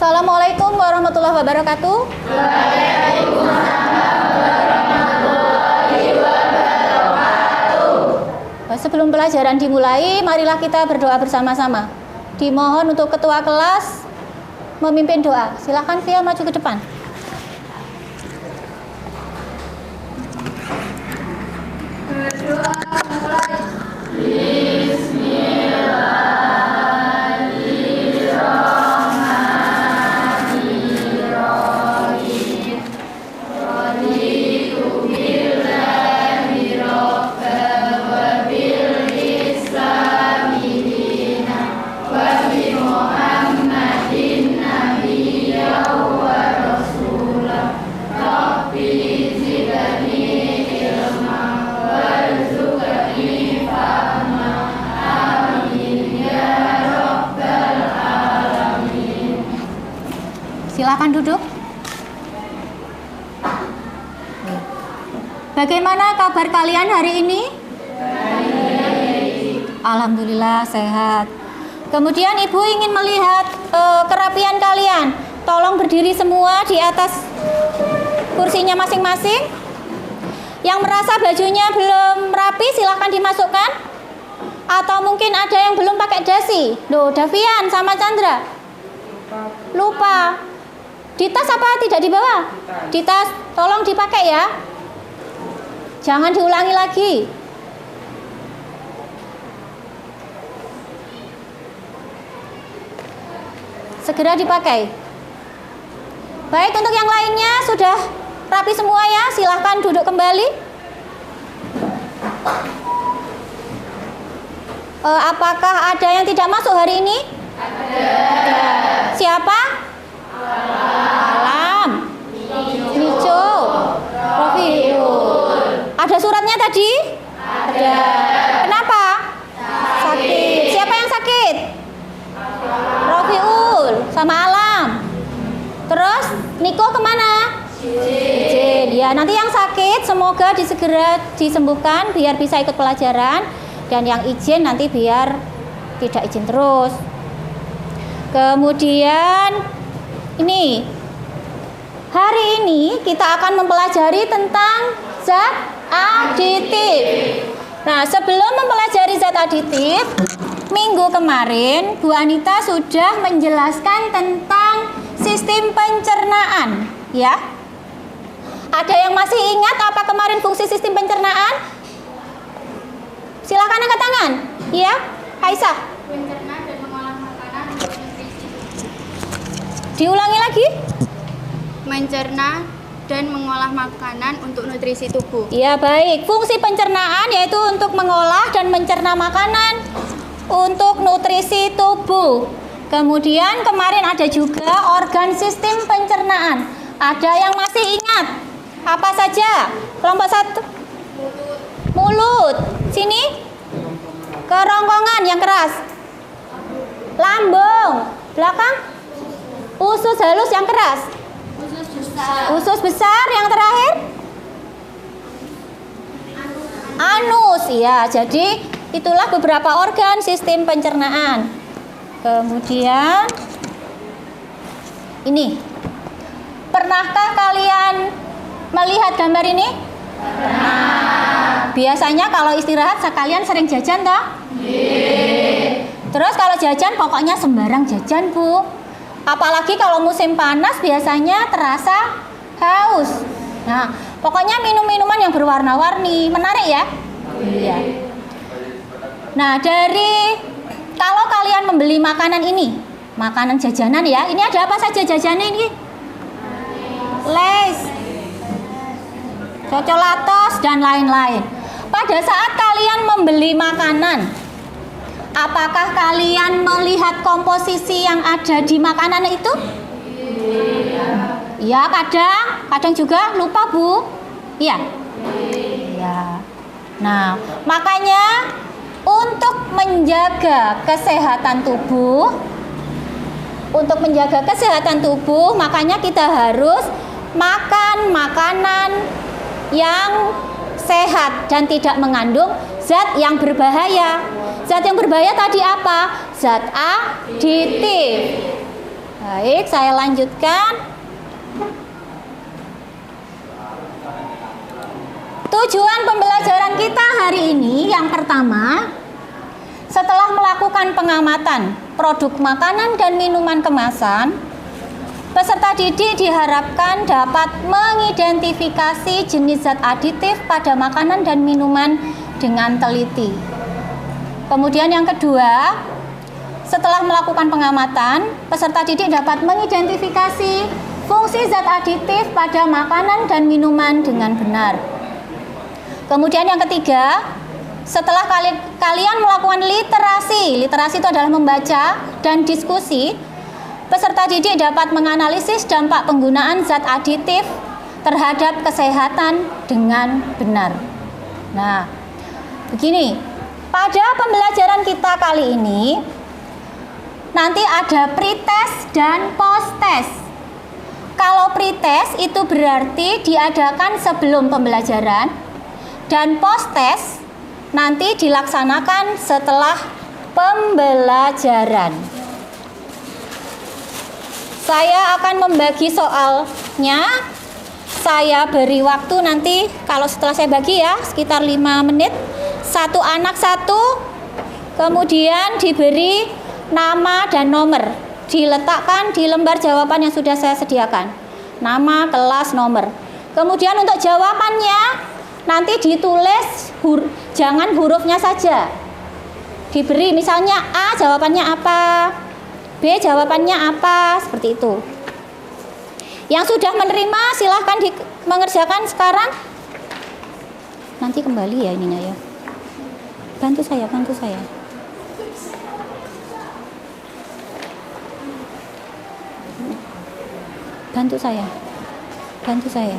Assalamualaikum warahmatullahi wabarakatuh. Sebelum pelajaran dimulai, marilah kita berdoa bersama-sama. Dimohon untuk ketua kelas memimpin doa. Silakan Via maju ke depan. Berdoa mulai. Silakan duduk. Bagaimana kabar kalian hari ini? Alhamdulillah sehat. Kemudian Ibu ingin melihat kerapian kalian. Tolong berdiri semua di atas kursinya masing-masing. Yang merasa bajunya belum rapi silahkan dimasukkan. Atau mungkin ada yang belum pakai dasi. Loh, Davian sama Chandra lupa. Di tas apa tidak dibawa? Di tas, tolong dipakai ya. Jangan diulangi lagi. Segera dipakai. Baik, untuk yang lainnya sudah rapi semua ya. Silahkan duduk kembali. Apakah ada yang tidak masuk hari ini? Ada. Siapa? Alam. Hijau. Rofiul. Ada suratnya tadi? Ada. Kenapa? Sakit. Siapa yang sakit? Rofiul sama Alam. Terus Niko kemana? Jin. Ya, nanti yang sakit semoga segera disembuhkan biar bisa ikut pelajaran, dan yang izin nanti biar tidak izin terus. Kemudian ini, hari ini kita akan mempelajari tentang zat aditif. Nah, sebelum mempelajari zat aditif, minggu kemarin Bu Anita sudah menjelaskan tentang sistem pencernaan, ya. Ada yang masih ingat apa kemarin fungsi sistem pencernaan? Silakan angkat tangan. Ya, Aisyah. Mencerna dan mengolah makanan untuk nutrisi. Diulangi lagi. Mencerna dan mengolah makanan untuk nutrisi tubuh. Ya, baik. Fungsi pencernaan yaitu untuk mengolah dan mencerna makanan untuk nutrisi tubuh. Kemudian kemarin ada juga organ sistem pencernaan. Ada yang masih ingat? Apa saja? Kelompok 1. Mulut. Sini. Kerongkongan yang keras. Lambung. Belakang. Usus halus yang keras. Usus besar yang terakhir. Anus. Ya, jadi itulah beberapa organ sistem pencernaan. Kemudian ini. Pernahkah kalian melihat gambar ini? Pernah. Biasanya kalau istirahat sekalian sering jajan toh? Terus kalau jajan pokoknya sembarang jajan, Bu. Apalagi kalau musim panas biasanya terasa haus. Nah, pokoknya minum-minuman yang berwarna-warni. Menarik ya? Iya. Nah, kalau kalian membeli makanan ini, makanan jajanan ya, ini ada apa saja jajannya ini? Lays, coklatos dan lain-lain. Pada saat kalian membeli makanan, apakah kalian melihat komposisi yang ada di makanan itu? Ya, kadang juga lupa, Bu. Iya. Ya. Nah, makanya untuk menjaga kesehatan tubuh, makanya kita harus makan makanan yang sehat dan tidak mengandung zat yang berbahaya. Zat yang berbahaya tadi apa? Zat aditif. Baik, saya lanjutkan. Tujuan pembelajaran kita hari ini yang pertama, setelah melakukan pengamatan produk makanan dan minuman kemasan, peserta didik diharapkan dapat mengidentifikasi jenis zat aditif pada makanan dan minuman dengan teliti. Kemudian yang kedua, setelah melakukan pengamatan, peserta didik dapat mengidentifikasi fungsi zat aditif pada makanan dan minuman dengan benar. Kemudian yang ketiga, setelah kalian melakukan literasi itu adalah membaca dan diskusi, peserta didik dapat menganalisis dampak penggunaan zat aditif terhadap kesehatan dengan benar. Nah, begini, pada pembelajaran kita kali ini, nanti ada pretest dan posttest. Kalau pretest itu berarti diadakan sebelum pembelajaran, dan posttest nanti dilaksanakan setelah pembelajaran. Saya akan membagi soalnya. Saya beri waktu nanti kalau setelah saya bagi ya sekitar 5 menit. Satu anak satu, kemudian diberi nama dan nomor. Diletakkan di lembar jawaban yang sudah saya sediakan. Nama, kelas, nomor. Kemudian untuk jawabannya nanti ditulis, jangan hurufnya saja. Diberi misalnya A jawabannya apa, B jawabannya apa, seperti itu. Yang sudah menerima silahkan mengerjakan sekarang. Nanti kembali ya ininya ya. Bantu saya. Bantu saya.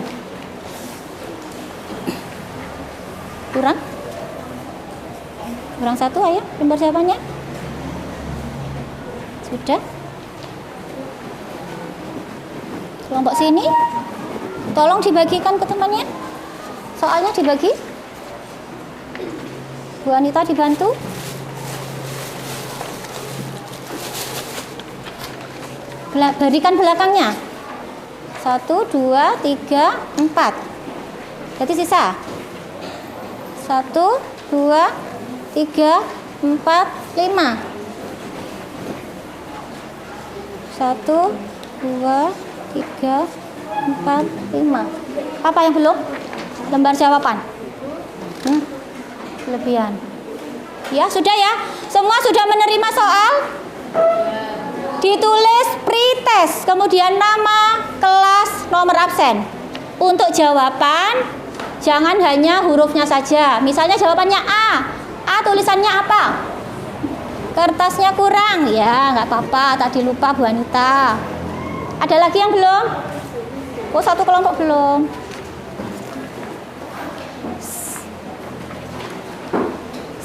Kurang satu, ayo lembar jawabannya. Sudah. Kelompok sini, tolong dibagikan ke temannya. Soalnya dibagi. Bu Anita dibantu. Berikan belakangnya. 1, 2, 3, 4. Jadi sisa 1, 2, 3, 4, 5. 1, 2, 3, 4, 5. Apa yang belum? Lembar jawaban. Kelebihan. Ya, sudah ya. Semua sudah menerima soal? Ditulis pretest, kemudian nama, kelas, nomor absen. Untuk jawaban, jangan hanya hurufnya saja. Misalnya jawabannya A. A tulisannya apa? Kertasnya kurang. Ya, nggak apa-apa. Tadi lupa Bu Anita. Ada lagi yang belum? Oh, satu kelompok belum.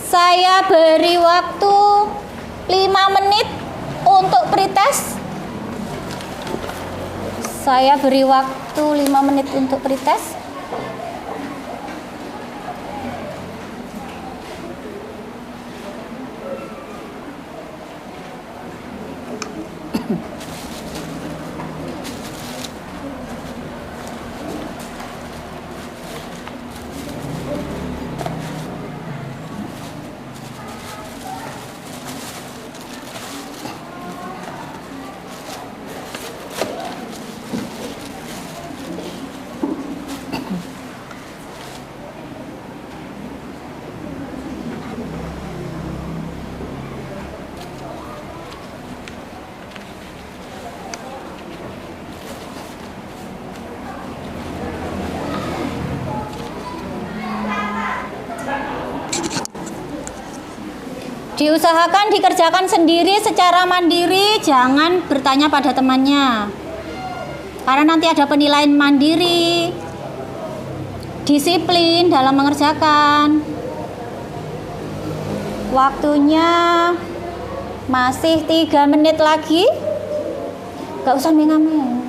Saya beri waktu 5 menit untuk pretest. Saya beri waktu 5 menit untuk pretest. Diusahakan dikerjakan sendiri secara mandiri, jangan bertanya pada temannya. Karena nanti ada penilaian mandiri, disiplin dalam mengerjakan. Waktunya masih 3 menit lagi. Gak usah mengamen.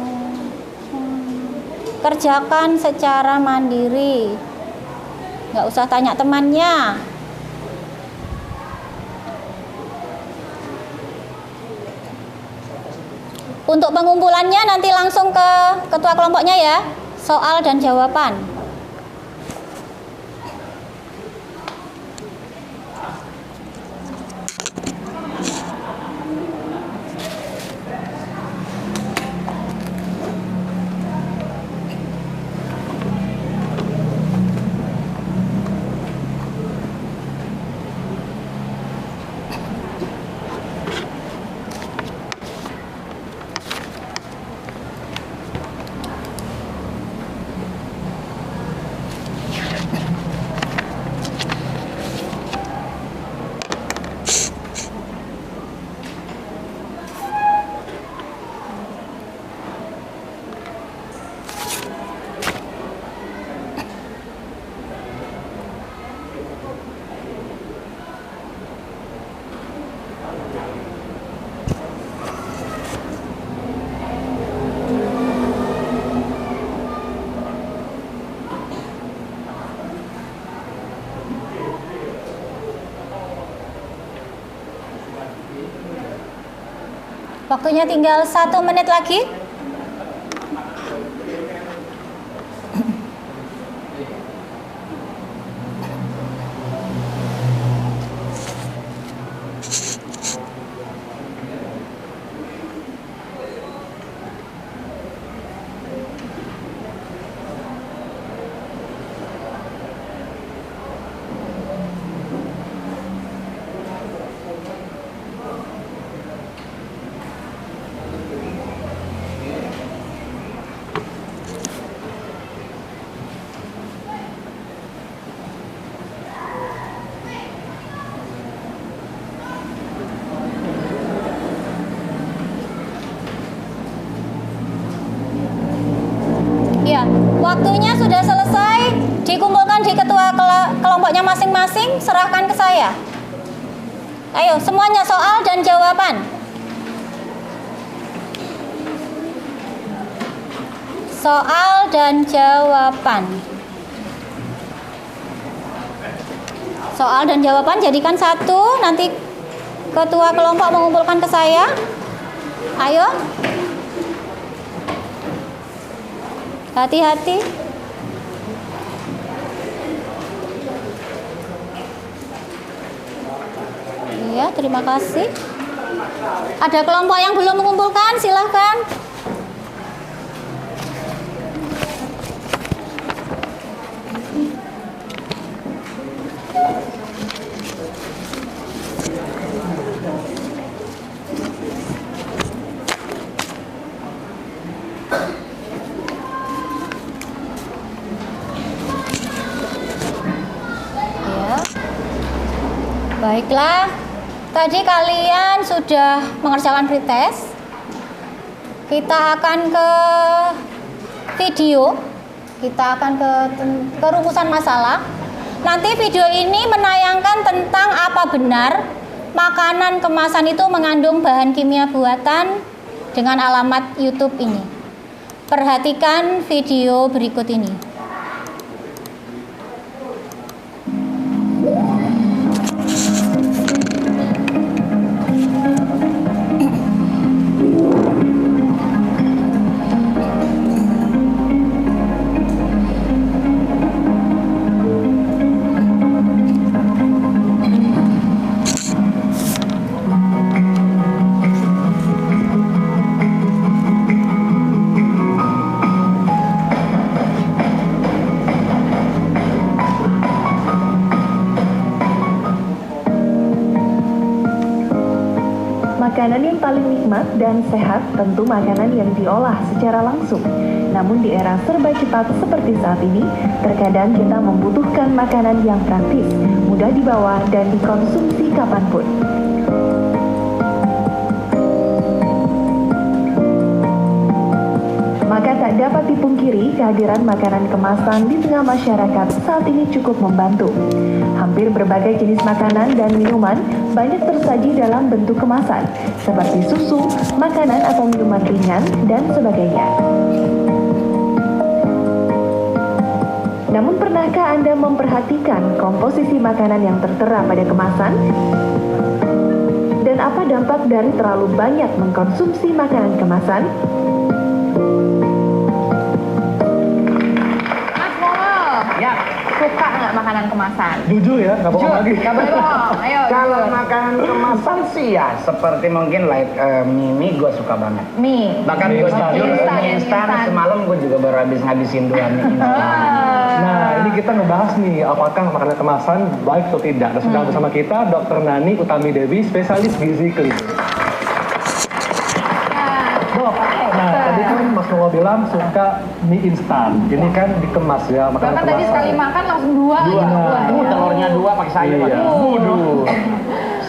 Kerjakan secara mandiri. Gak usah tanya temannya. Untuk pengumpulannya nanti langsung ke ketua kelompoknya ya. Soal dan jawaban. Waktunya tinggal 1 menit lagi. Ya, waktunya sudah selesai, dikumpulkan di ketua kelompoknya masing-masing, serahkan ke saya. Ayo, semuanya soal dan jawaban. Soal dan jawaban. Soal dan jawaban jadikan satu, nanti ketua kelompok mengumpulkan ke saya. Ayo. Hati-hati. Iya, terima kasih. Ada kelompok yang belum mengumpulkan, silahkan. Baiklah, tadi kalian sudah mengerjakan pretest. Kita akan ke video, kita akan ke rumusan masalah. Nanti video ini menayangkan tentang apa benar makanan kemasan itu mengandung bahan kimia buatan dengan alamat YouTube ini. Perhatikan video berikut ini. Makanan yang paling nikmat dan sehat tentu makanan yang diolah secara langsung. Namun di era serba cepat seperti saat ini, terkadang kita membutuhkan makanan yang praktis, mudah dibawa dan dikonsumsi kapanpun. Maka tak dapat dipungkiri kehadiran makanan kemasan di tengah masyarakat saat ini cukup membantu. Hampir berbagai jenis makanan dan minuman banyak tersaji dalam bentuk kemasan, seperti susu, makanan atau minuman ringan, dan sebagainya. Namun pernahkah Anda memperhatikan komposisi makanan yang tertera pada kemasan? Dan apa dampak dari terlalu banyak mengkonsumsi makanan kemasan? Mas Mongol, Ya, suka nggak makanan kemasan? jujur ya, nggak bohong lagi. Nggak boleh bohong, ayo. Kalau jujur. makanan kemasan sih ya, seperti mungkin like mie gue suka banget. Mie. Bahkan Mie gue instan, jujur instan, mie instan instan. semalam gue juga baru ngabisin 2 mie instan. Nah, ini kita ngebahas nih, apakah makanan kemasan baik atau tidak. Dan sudah bersama kita Dr. Nani Utami Dewi, spesialis gizi klinis. Dok, nah tadi kan Mas Mongol bilang suka mie instan. Ini kan dikemas ya, makanan Bahkan kemasan. tadi sekali makan langsung dua gitu. Waduh, telurnya 2 pakai sayur. Iya. Waduh.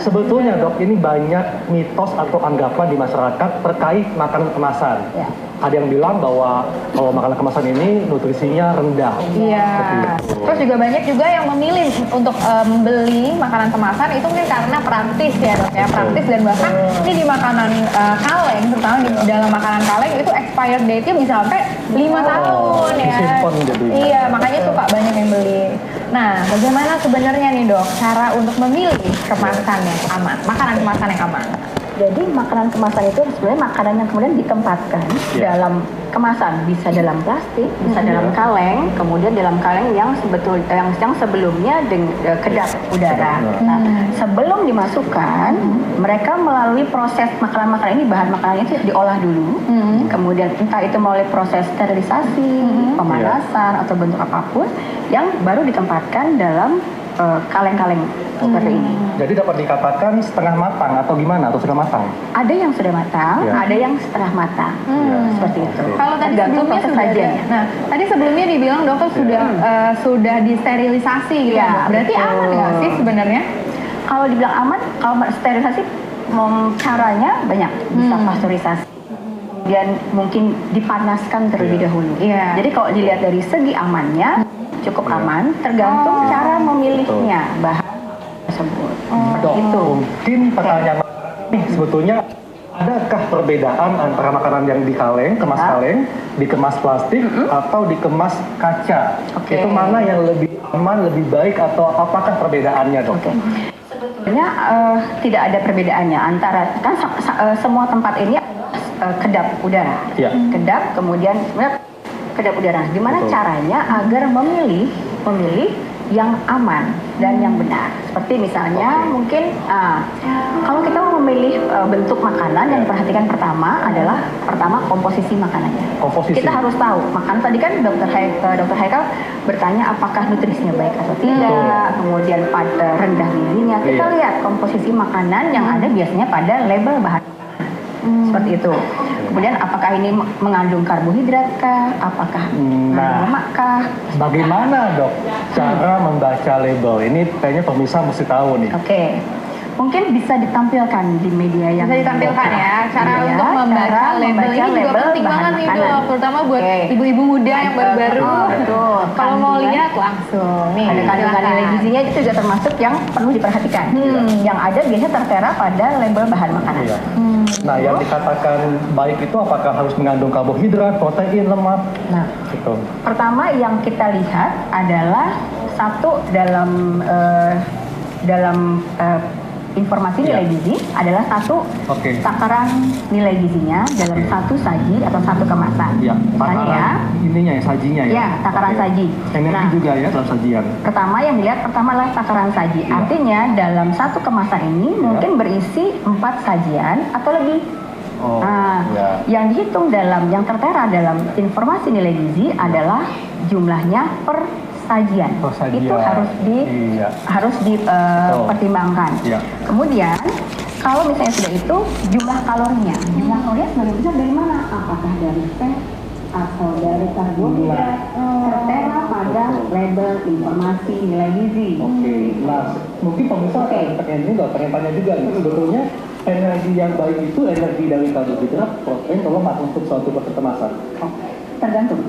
Sebetulnya dok, ini banyak mitos atau anggapan di masyarakat terkait makanan kemasan. Ya. Ada yang bilang bahwa kalau makanan kemasan ini nutrisinya rendah. Iya. Seperti itu. Terus juga banyak juga yang memilih untuk membeli makanan kemasan itu mungkin karena praktis ya dok ya, praktis dan bahkan ini di makanan kaleng, terutama di dalam makanan kaleng itu expired date-nya bisa sampai 5 tahun ya. disimpan jadi. Iya, makanya suka banyak yang beli. Nah, bagaimana sebenarnya nih dok cara untuk memilih kemasan yang aman, makanan kemasan yang aman? Jadi makanan kemasan itu sebenarnya makanan yang kemudian ditempatkan Iya. dalam kemasan, bisa dalam plastik, bisa dalam kaleng, kemudian dalam kaleng yang yang sebelumnya kedap udara. Nah, sebelum dimasukkan, mereka melalui proses makanan-makanan ini, bahan makanan itu diolah dulu, kemudian entah itu melalui proses sterilisasi, pemanasan atau bentuk apapun, yang baru ditempatkan dalam kaleng-kaleng seperti ini. Jadi dapat dikatakan setengah matang atau gimana, atau sudah matang? Ada yang sudah matang, Ya. ada yang setengah matang, seperti itu. Kalau tadi Tergantung sebelumnya proses sudah ada. sajiannya. Nah, tadi sebelumnya dibilang dokter sudah disterilisasi gitu. Iya, Berarti betul. aman nggak sih sebenarnya? Kalau dibilang aman, kalau sterilisasi caranya banyak, bisa pasteurisasi. Dan mungkin dipanaskan terlebih dahulu. Iya. Jadi kalau dilihat dari segi amannya, cukup aman, tergantung cara memilihnya bahan tersebut. Seperti itu. Mungkin pertanyaan nih sebetulnya adakah perbedaan antara makanan yang di kaleng, kemas kaleng, dikemas plastik atau dikemas kaca? Oke. Itu mana yang lebih aman, lebih baik atau apakah perbedaannya dok? Oke. Sebetulnya tidak ada perbedaannya antara kan semua tempat ini kedap udara. Iya. Kedap kemudian sebenarnya kedap udara. Gimana Betul. caranya agar memilih yang aman dan yang benar. Seperti misalnya mungkin kalau kita mau memilih bentuk makanan yang diperhatikan pertama adalah komposisi makanannya. Komposisi. Kita harus tahu. Makan tadi kan Dr. Haikal bertanya apakah nutrisinya baik atau tidak, kemudian rendah gizinya. Kita Iya. lihat komposisi makanan yang ada biasanya pada label bahan seperti itu. Kemudian apakah ini mengandung karbohidrat kah? Apakah mengandung lemak kah? Bagaimana dok cara membaca label? Ini kayaknya pemirsa mesti tahu nih. Oke. Mungkin bisa ditampilkan di media yang Bisa ditampilkan ya, cara Iya, untuk membaca cara label membaca ini juga label penting bahan banget nih makanan. dok, terutama buat Oke. ibu-ibu muda yang baru-baru. Betul. Kalau mau Kandungan- lihat langsung nih. Ada kandungan silakan. nilai gizinya itu juga termasuk yang perlu diperhatikan. Yang ada biasanya tertera pada label bahan makanan. Iya. Nah, yang dikatakan baik itu apakah harus mengandung karbohidrat, protein, lemak? Nah, Gitu. pertama yang kita lihat adalah satu dalam informasi nilai gizi adalah satu Oke. takaran nilai gizinya dalam satu saji atau satu kemasan. Ya, Misalnya ya, takaran ininya ya, sajinya ya. Ya, takaran Oke. saji. Energi Nah, juga ya dalam sajian. pertama yang dilihat pertama adalah takaran saji. Iya. Artinya dalam satu kemasan ini mungkin berisi 4 sajian atau lebih. Oh, Nah, ya. yang dihitung yang tertera dalam informasi nilai gizi adalah jumlahnya per sajian. Per sajian. Itu Iya. harus dipertimbangkan. Iya. Kemudian kalau misalnya sudah itu jumlah kalorinya. Jumlah kalorinya sebagian besar dari mana? Apakah dari fat atau dari karbohidrat? Tertera pada label informasi nilai gizi. Oke, nah mungkin pemirsa pengen tanya juga nih, sebetulnya energi yang baik itu energi dari karbohidrat, protein, lemak untuk suatu kemasan. Tergantung.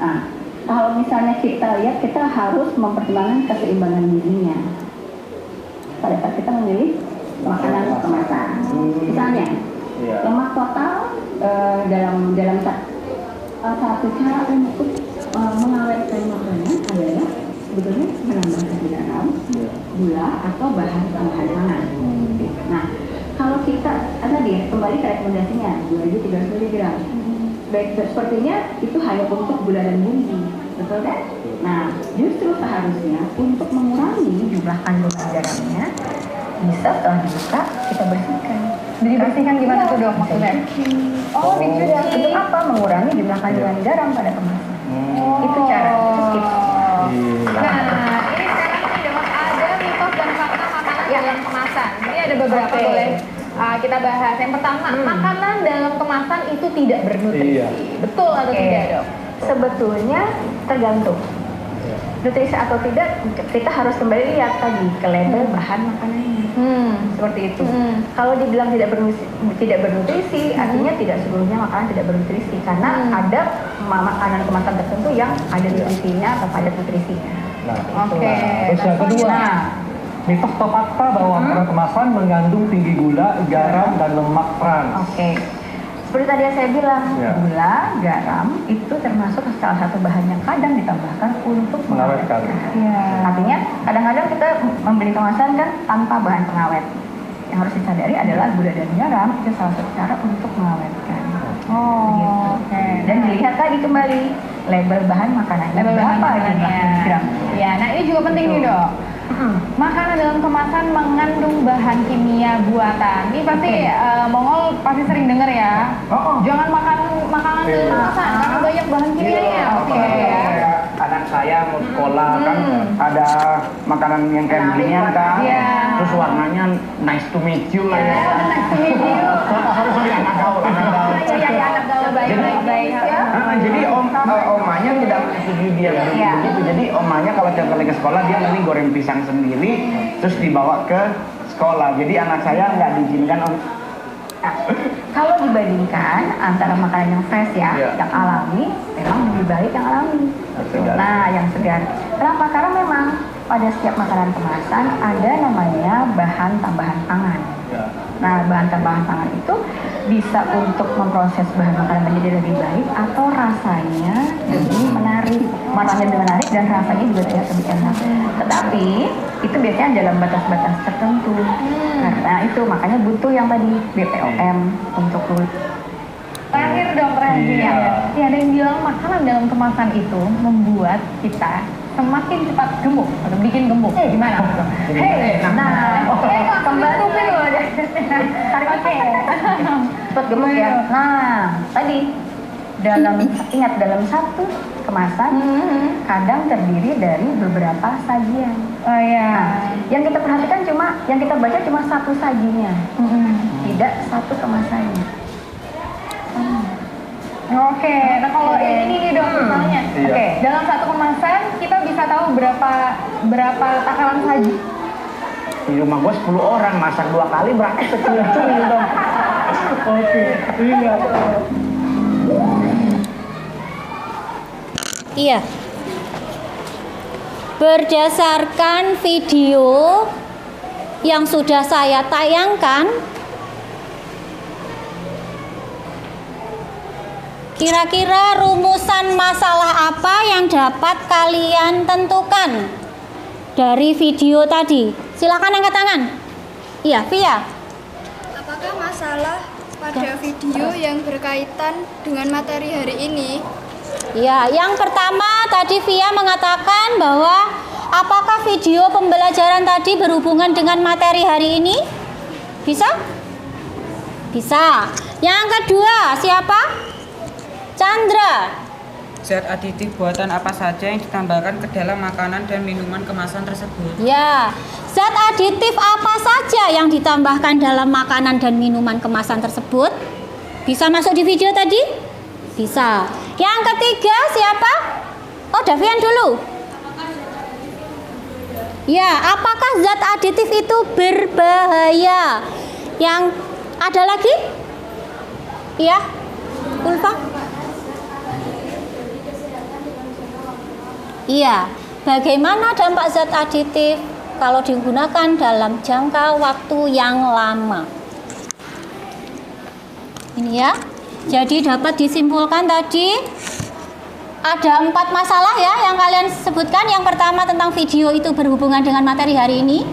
Ah, kalau misalnya kita lihat, kita harus mempertimbangkan keseimbangan gizinya pada saat kita memilih makanan kemasan. Misalnya, Iya. lemak total dalam satu cara untuk mengawetkan makanan adalah sebetulnya menambah garam, gula atau bahan tambahan pangan. Nah, kalau kita tadi kembali ke rekomendasinya 2.300 mg. Baik, sepertinya itu hanya untuk gula dan bumbu, betul kan? Nah, justru seharusnya untuk mengurangi jumlah kandungan garamnya, bisa setelah dibuka kita bersihkan. Jadi bersihkan gimana tuh dok maksudnya? Oh, dicuci. Untuk apa? Mengurangi jumlah kandungan garam pada kemasan. Itu cara, itu tips. Nah, ini sekarang nih dok, ada mitos dan fakta makanan dalam kemasan. Ini ada beberapa boleh kita bahas. Yang pertama, makanan dalam kemasan itu tidak bernutrisi. Iya. Betul atau tidak dok? Sebetulnya tergantung. Nutrisi atau tidak, kita harus kembali lihat tadi ke label bahan makanannya. Seperti itu. Kalau dibilang tidak bernutrisi, artinya tidak seluruhnya makanan tidak bernutrisi, karena ada makanan kemasan tertentu yang ada nutrisinya atau padat nutrisinya. Nah, Oke. terus yang kedua, mitos atau fakta bahwa makanan kemasan mengandung tinggi gula, garam, dan lemak trans. Oke. Seperti tadi yang saya bilang, gula, garam itu termasuk salah satu bahan yang kadang ditambahkan untuk Mengawetkan. Artinya kadang-kadang kita membeli kemasan kan tanpa bahan pengawet. Yang harus disadari adalah gula dan garam itu salah satu cara untuk mengawetkan. Oke. Dan dilihat tadi kembali label bahan makanannya Label bahan berapa makanannya. jumlah gram. Ya, nah ini juga penting nih dok. Makanan dalam kemasan mengandung bahan kimia buatan. Ini pasti Mongol pasti sering dengar ya. Jangan makan makanan dalam kemasan karena banyak bahan kimianya. Oke. Anak saya mau sekolah kan ada makanan yang kayak beginian kan. Iya. Terus warnanya nice to meet you lah ya. Nice to meet you. Sorry, anak gaul. Iya, anak gaul baik-baik ya. Jadi omanya tidak setuju dia begitu. Jadi omanya kalau tiap kali ke sekolah dia nanti goreng pisang sendiri terus dibawa ke sekolah. Jadi anak saya nggak diizinkan Nah, kalau dibandingkan antara makanan yang fresh ya, yang alami, memang lebih baik yang alami. Nah, yang segar. Kenapa? Karena memang pada setiap makanan kemasan ada namanya bahan tambahan pangan. Nah, bahan tambahan pangan itu bisa untuk memproses bahan makanan menjadi lebih baik atau rasanya lebih menarik. Warnanya lebih menarik dan rasanya juga terlihat lebih enak. Tetapi itu biasanya dalam batas-batas tertentu. Karena itu makanya butuh yang tadi BPOM untuk Terakhir dok, ya ada yang bilang makanan dalam kemasan itu membuat kita semakin cepat gemuk atau bikin gemuk. Gimana? kembali loh tarik cepat gemuk ya. Nah, tadi ingat dalam satu kemasan kadang terdiri dari beberapa sajian. Oh ya. Yang kita perhatikan yang kita baca cuma satu sajinya, tidak satu kemasannya. Oke, nah kalau ini nih dok misalnya, dalam satu kemasan kita bisa tahu berapa takaran saji. di rumah gue 10 orang masak 2 kali berarti secuil-cuil dong. Iya. Berdasarkan video yang sudah saya tayangkan, kira-kira rumusan masalah apa yang dapat kalian tentukan dari video tadi? Silakan angkat tangan. Iya, Via. Apakah masalah pada video yang berkaitan dengan materi hari ini? Ya, yang pertama tadi Via mengatakan bahwa apakah video pembelajaran tadi berhubungan dengan materi hari ini? Bisa? Bisa. Yang kedua, siapa? Chandra. Zat aditif buatan apa saja yang ditambahkan ke dalam makanan dan minuman kemasan tersebut? Ya, zat aditif apa saja yang ditambahkan dalam makanan dan minuman kemasan tersebut? Bisa masuk di video tadi? Bisa. Yang ketiga siapa? Oh, Davian dulu. Ya, apakah zat aditif itu berbahaya? Yang ada lagi? Iya, Ulfa? Iya, bagaimana dampak zat aditif kalau digunakan dalam jangka waktu yang lama? Ini ya. Jadi dapat disimpulkan tadi ada 4 masalah ya yang kalian sebutkan. Yang pertama tentang video itu berhubungan dengan materi hari ini.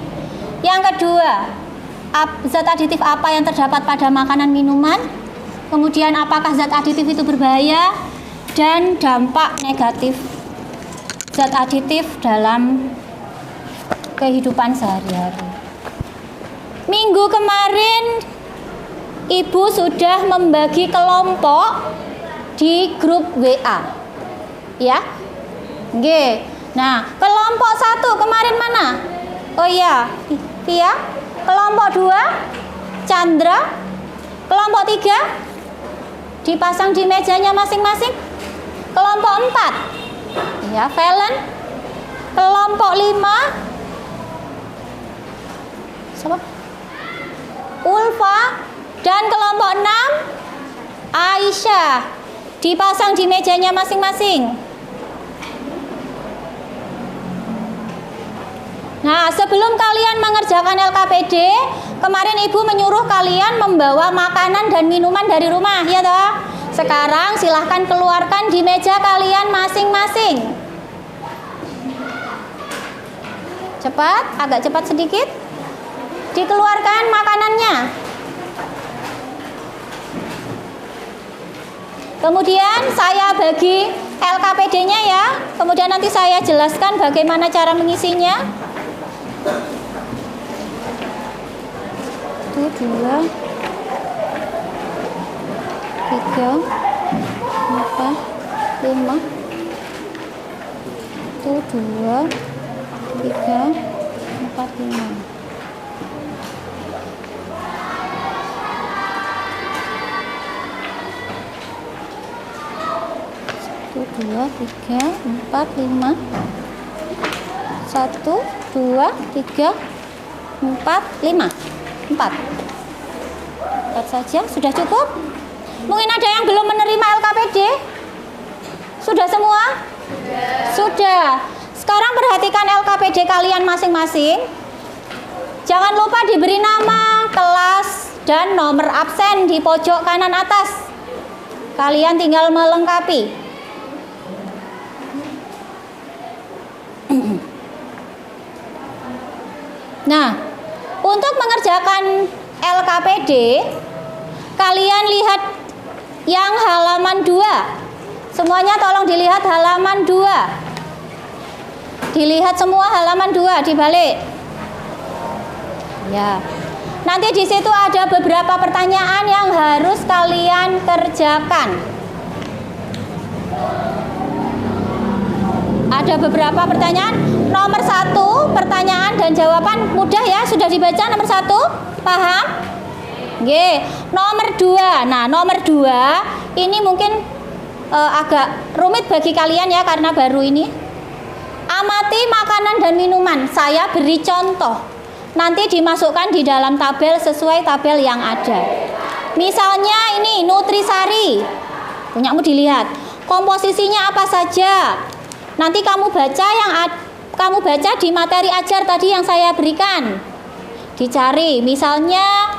Yang kedua, zat aditif apa yang terdapat pada makanan minuman, kemudian apakah zat aditif itu berbahaya, dan dampak negatif zat aditif dalam kehidupan sehari-hari. Minggu kemarin Ibu sudah membagi kelompok di grup WA. Ya. Oke. Nah, kelompok 1 kemarin mana? Oh iya, Via. Kelompok 2 Chandra. Kelompok 3 dipasang di mejanya masing-masing. Kelompok 4 ya, Valen. Kelompok 5 siapa? Ulfa. Dan kelompok 6 Aisyah dipasang di mejanya masing-masing. Nah, sebelum kalian mengerjakan LKPD, kemarin Ibu menyuruh kalian membawa makanan dan minuman dari rumah, ya toh? Sekarang silahkan keluarkan di meja kalian masing-masing. Cepat, agak cepat sedikit. Dikeluarkan makanannya. Kemudian saya bagi LKPD-nya ya. Kemudian nanti saya jelaskan bagaimana cara mengisinya. 1, 2, 3, 4, 5. 1, 2, 3, 4, 5. Dua, tiga, 4, 5. 1, 2, 3, 4, 5. 4 saja, sudah cukup? Mungkin ada yang belum menerima LKPD? Sudah semua? Sudah. Sekarang perhatikan LKPD kalian masing-masing. Jangan lupa diberi nama, kelas, dan nomor absen di pojok kanan atas. Kalian tinggal melengkapi. Nah, untuk mengerjakan LKPD, kalian lihat yang halaman 2. Semuanya tolong dilihat halaman 2. Dilihat semua halaman 2 dibalik. Ya. Nanti di situ ada beberapa pertanyaan yang harus kalian kerjakan. Ada beberapa pertanyaan. Nomor 1, pertanyaan dan jawaban mudah ya, sudah dibaca nomor 1, paham? Oke. Nomor 2. Nah, nomor 2 ini mungkin agak rumit bagi kalian ya karena baru ini. Amati makanan dan minuman. Saya beri contoh. Nanti dimasukkan di dalam tabel sesuai tabel yang ada. Misalnya ini Nutrisari. Punyamu dilihat. Komposisinya apa saja? Nanti kamu baca di materi ajar tadi yang saya berikan. Dicari, misalnya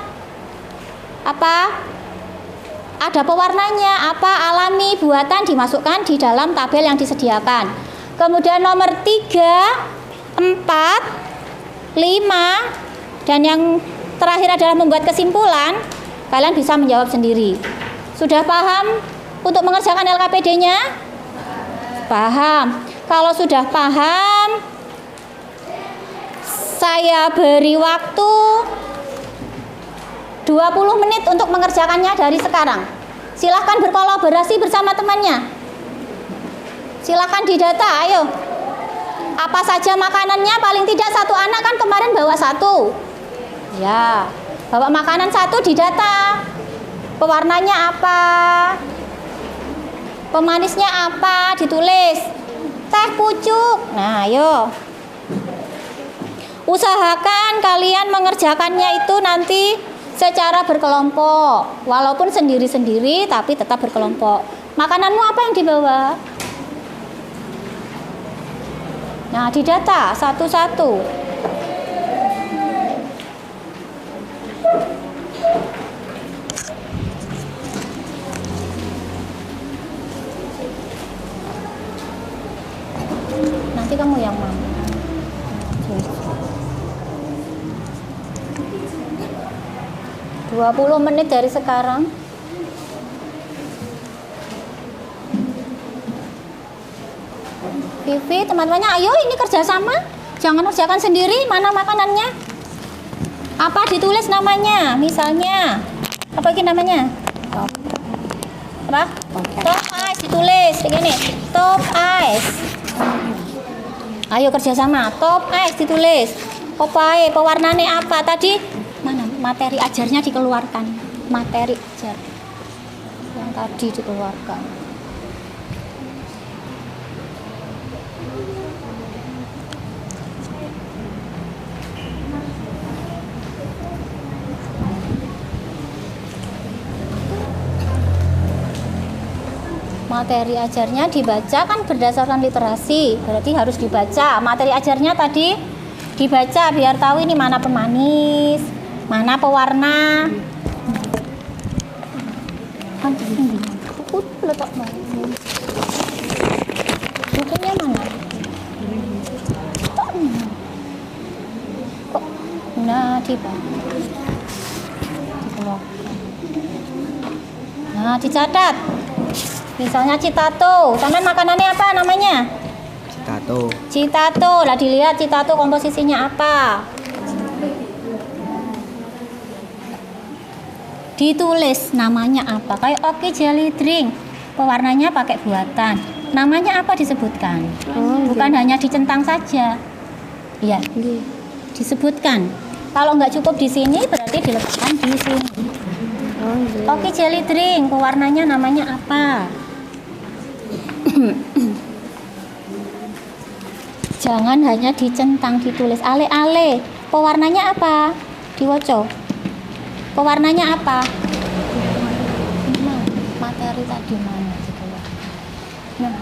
apa? Ada pewarnanya, apa alami, buatan, dimasukkan di dalam tabel yang disediakan. Kemudian nomor 3, 4, 5, dan yang terakhir adalah membuat kesimpulan. Kalian bisa menjawab sendiri. Sudah paham untuk mengerjakan LKPD-nya? Paham. Kalau sudah paham, saya beri waktu 20 menit untuk mengerjakannya dari sekarang. Silahkan berkolaborasi bersama temannya. Silahkan didata, ayo. Apa saja makanannya, paling tidak satu anak kan kemarin bawa 1. Ya, bawa makanan 1 didata. Pewarnanya apa? Pemanisnya apa? Ditulis. Teh pucuk. Nah, ayo. Usahakan kalian mengerjakannya itu nanti secara berkelompok. Walaupun sendiri-sendiri tapi tetap berkelompok. Makananmu apa yang dibawa? Nah, didata satu-satu. Nanti kamu yang mana? 20 menit dari sekarang. Vivi, teman-temannya, ayo ini kerjasama. Jangan kerjakan sendiri. Mana makanannya? Apa ditulis namanya? Misalnya, apa ini namanya? Apa? Top ice ditulis. Begini, top ice. Ayo kerjasama. Top ice ditulis. Opae, pewarnane apa? Tadi mana? Materi ajarnya dikeluarkan. Materi ajar yang tadi dikeluarkan. Materi ajarnya dibaca kan berdasarkan literasi, berarti harus dibaca. Materi ajarnya tadi dibaca biar tahu ini mana pemanis, mana pewarna. Buku letak mana? Bukunya mana? Kok? Nah, nah, dicatat. Misalnya citato, sampean makanannya apa namanya? Citato. Citato, lah dilihat citato komposisinya apa. Ditulis namanya apa, kayak oke jelly drink, pewarnanya pakai buatan. Namanya apa disebutkan? Bukan hanya dicentang saja. Iya, disebutkan. Kalau nggak cukup di sini, berarti diletakkan di sini. Oke jelly drink, pewarnanya namanya apa? Jangan hanya dicentang, ditulis. Ale-ale, pewarnanya apa? Diwoco. Pewarnanya apa? Materi tadi mana? Nah,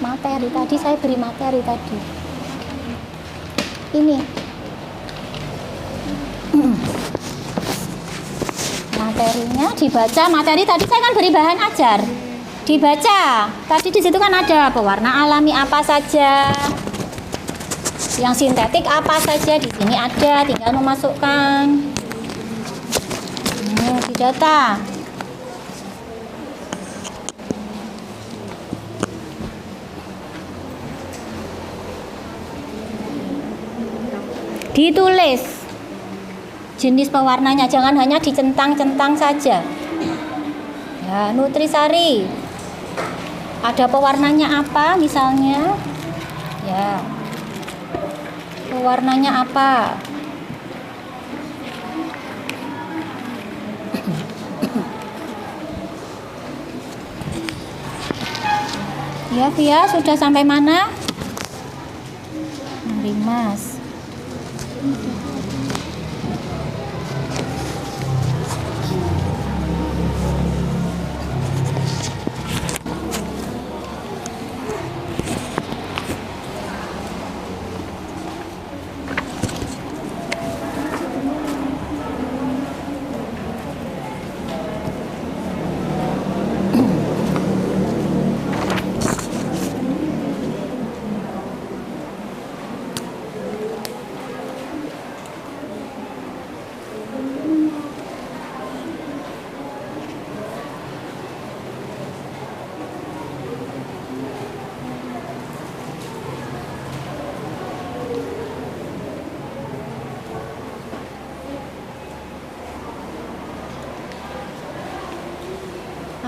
materi tadi saya beri materi tadi. Ini. Materinya dibaca. Materi tadi saya kan beri bahan ajar. Dibaca. Tadi di situ kan ada pewarna alami apa saja, yang sintetik apa saja. Di sini ada, tinggal memasukkan. Di data. Ditulis jenis pewarnanya, jangan hanya dicentang-centang saja. Ya, Nutrisari. Ada pewarnanya apa misalnya? Ya. Pewarnanya apa? Ya, Via, sudah sampai mana? Mari, Mas.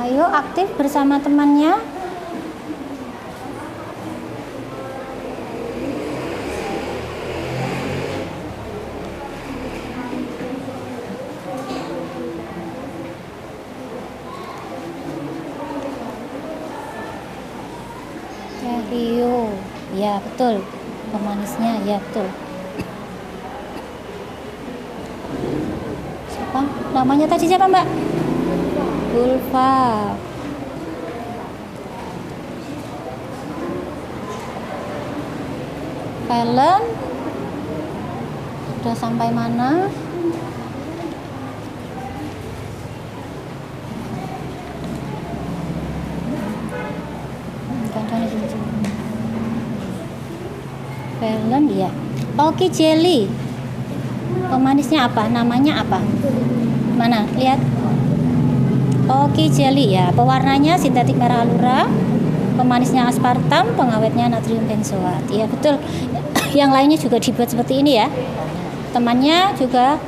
Ayo aktif bersama temannya. Rio, ya betul. Pemanisnya, ya betul. Siapa? Namanya tadi siapa, Mbak? Ulfa. Valen. Sudah sampai mana? Valen, ya. Oke jelly. Pemanisnya apa? Namanya apa? Mana? Lihat. Oki jelly ya. Pewarnanya sintetik merah alura, pemanisnya aspartam, pengawetnya natrium benzoat. Iya betul. Yang lainnya juga dibuat seperti ini ya. Temannya juga.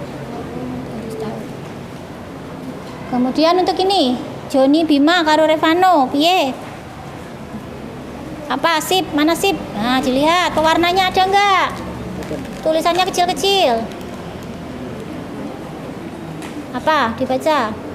Kemudian untuk ini, Joni Bima karo Revano, piye? Apa sip? Mana sip? Nah, dilihat pewarnanya ada enggak? Tulisannya kecil-kecil. Apa? Dibaca.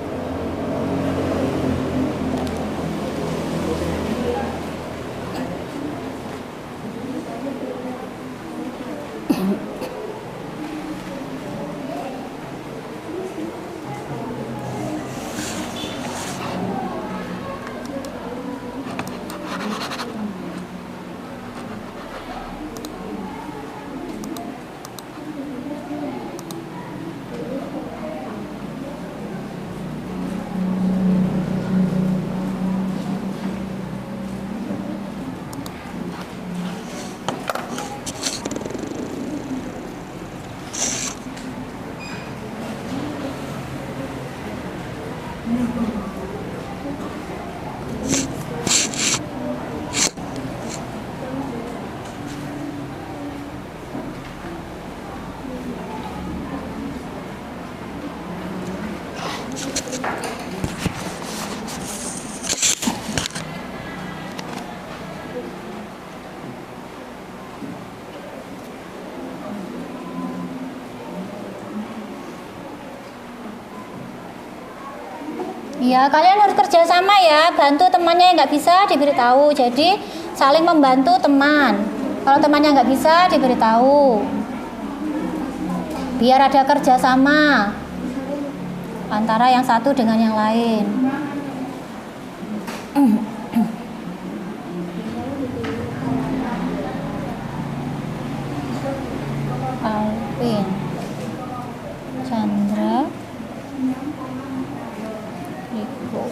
Ya, kalian harus kerja sama ya, bantu temannya yang nggak bisa diberitahu. Jadi saling membantu teman. Kalau temannya nggak bisa diberitahu, biar ada kerja sama antara yang satu dengan yang lain. Alvin, Chandra, Riko.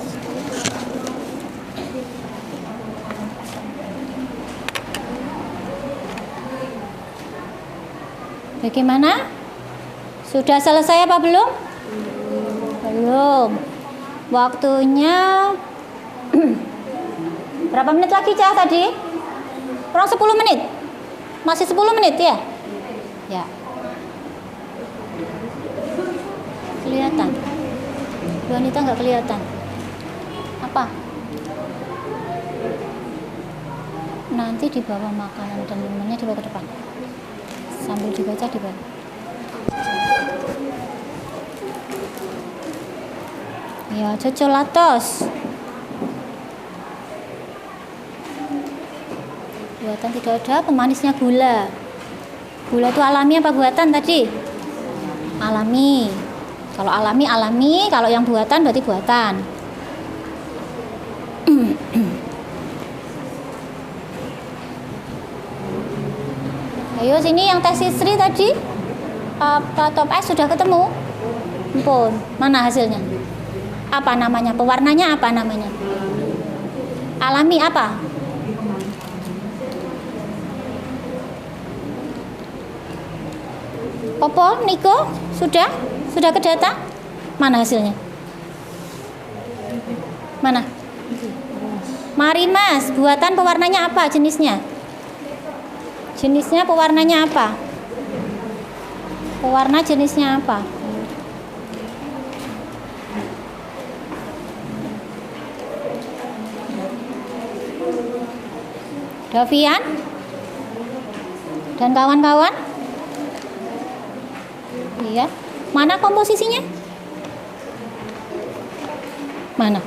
Bagaimana? Sudah selesai apa belum? Belum. Waktunya berapa menit lagi, Cah, tadi? Kurang 10 menit. Masih 10 menit ya? Ya. Kelihatan. Bu Anita nggak kelihatan. Apa? Nanti di bawah makanan dan minumannya dibawa ke depan. Sambil dibaca di bawah. Ya, cocolatos. Buatan tidak ada, pemanisnya gula. Gula itu alami apa buatan tadi? Alami. Kalau alami, alami. Kalau yang buatan berarti buatan. Ayo sini yang tes istri tadi. Apa top es sudah ketemu? Ampun, mana hasilnya? Apa namanya? Pewarnanya apa namanya? Alami apa? Popo, Niko, sudah kedata? Mana hasilnya? Mana? Mari Mas, buatan pewarnanya apa jenisnya? Jenisnya pewarnanya apa? Pewarna jenisnya apa? Davian dan kawan-kawan? Iya. Mana komposisinya? Mana?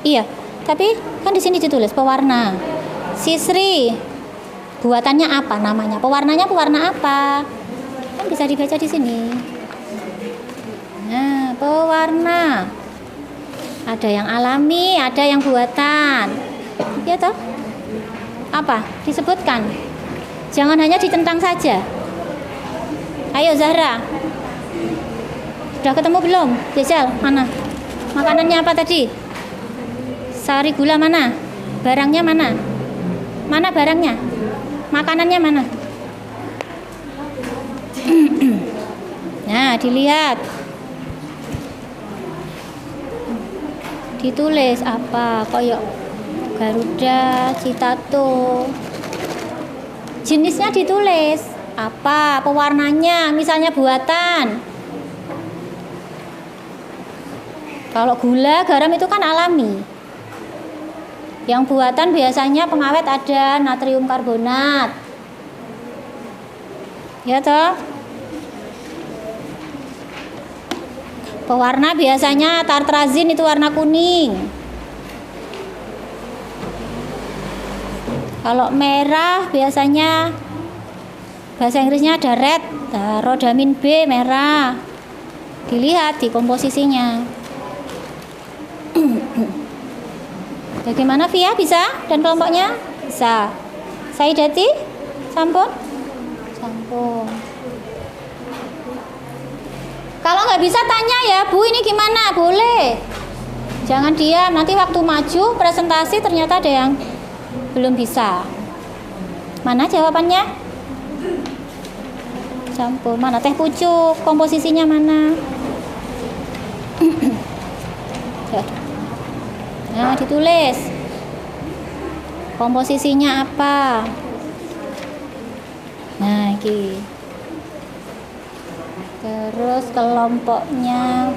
Iya. Tapi kan di sini ditulis pewarna. Sisri, buatannya apa namanya? Pewarnanya pewarna apa? Kan bisa dibaca di sini. Nah, pewarna. Ada yang alami, ada yang buatan. Iya toh? Apa? Disebutkan. Jangan hanya ditentang saja. Ayo Zahra. Sudah ketemu belum? Jajal, mana? Makanannya apa tadi? Sari gula mana? Barangnya mana? Mana barangnya? Makanannya mana? Nah, dilihat. Ditulis apa? Koyok Garuda, Citato. Jenisnya ditulis apa? Pewarnanya, misalnya buatan. Kalau gula, garam itu kan alami. Yang buatan biasanya pengawet ada natrium karbonat. Ya toh? Pewarna biasanya tartrazin itu warna kuning. Kalau merah biasanya bahasa Inggrisnya ada red, rodamin B merah. Dilihat di komposisinya. Bagaimana Via, bisa? Dan kelompoknya? Bisa. Saidati? Sampun? Sampun. Kalau nggak bisa tanya ya, Bu ini gimana? Boleh. Jangan diam, nanti waktu maju presentasi ternyata ada yang belum bisa. Mana jawabannya? Sampun. Mana teh pucuk? Komposisinya mana? Nah, ditulis komposisinya apa. Nah, ini terus kelompoknya.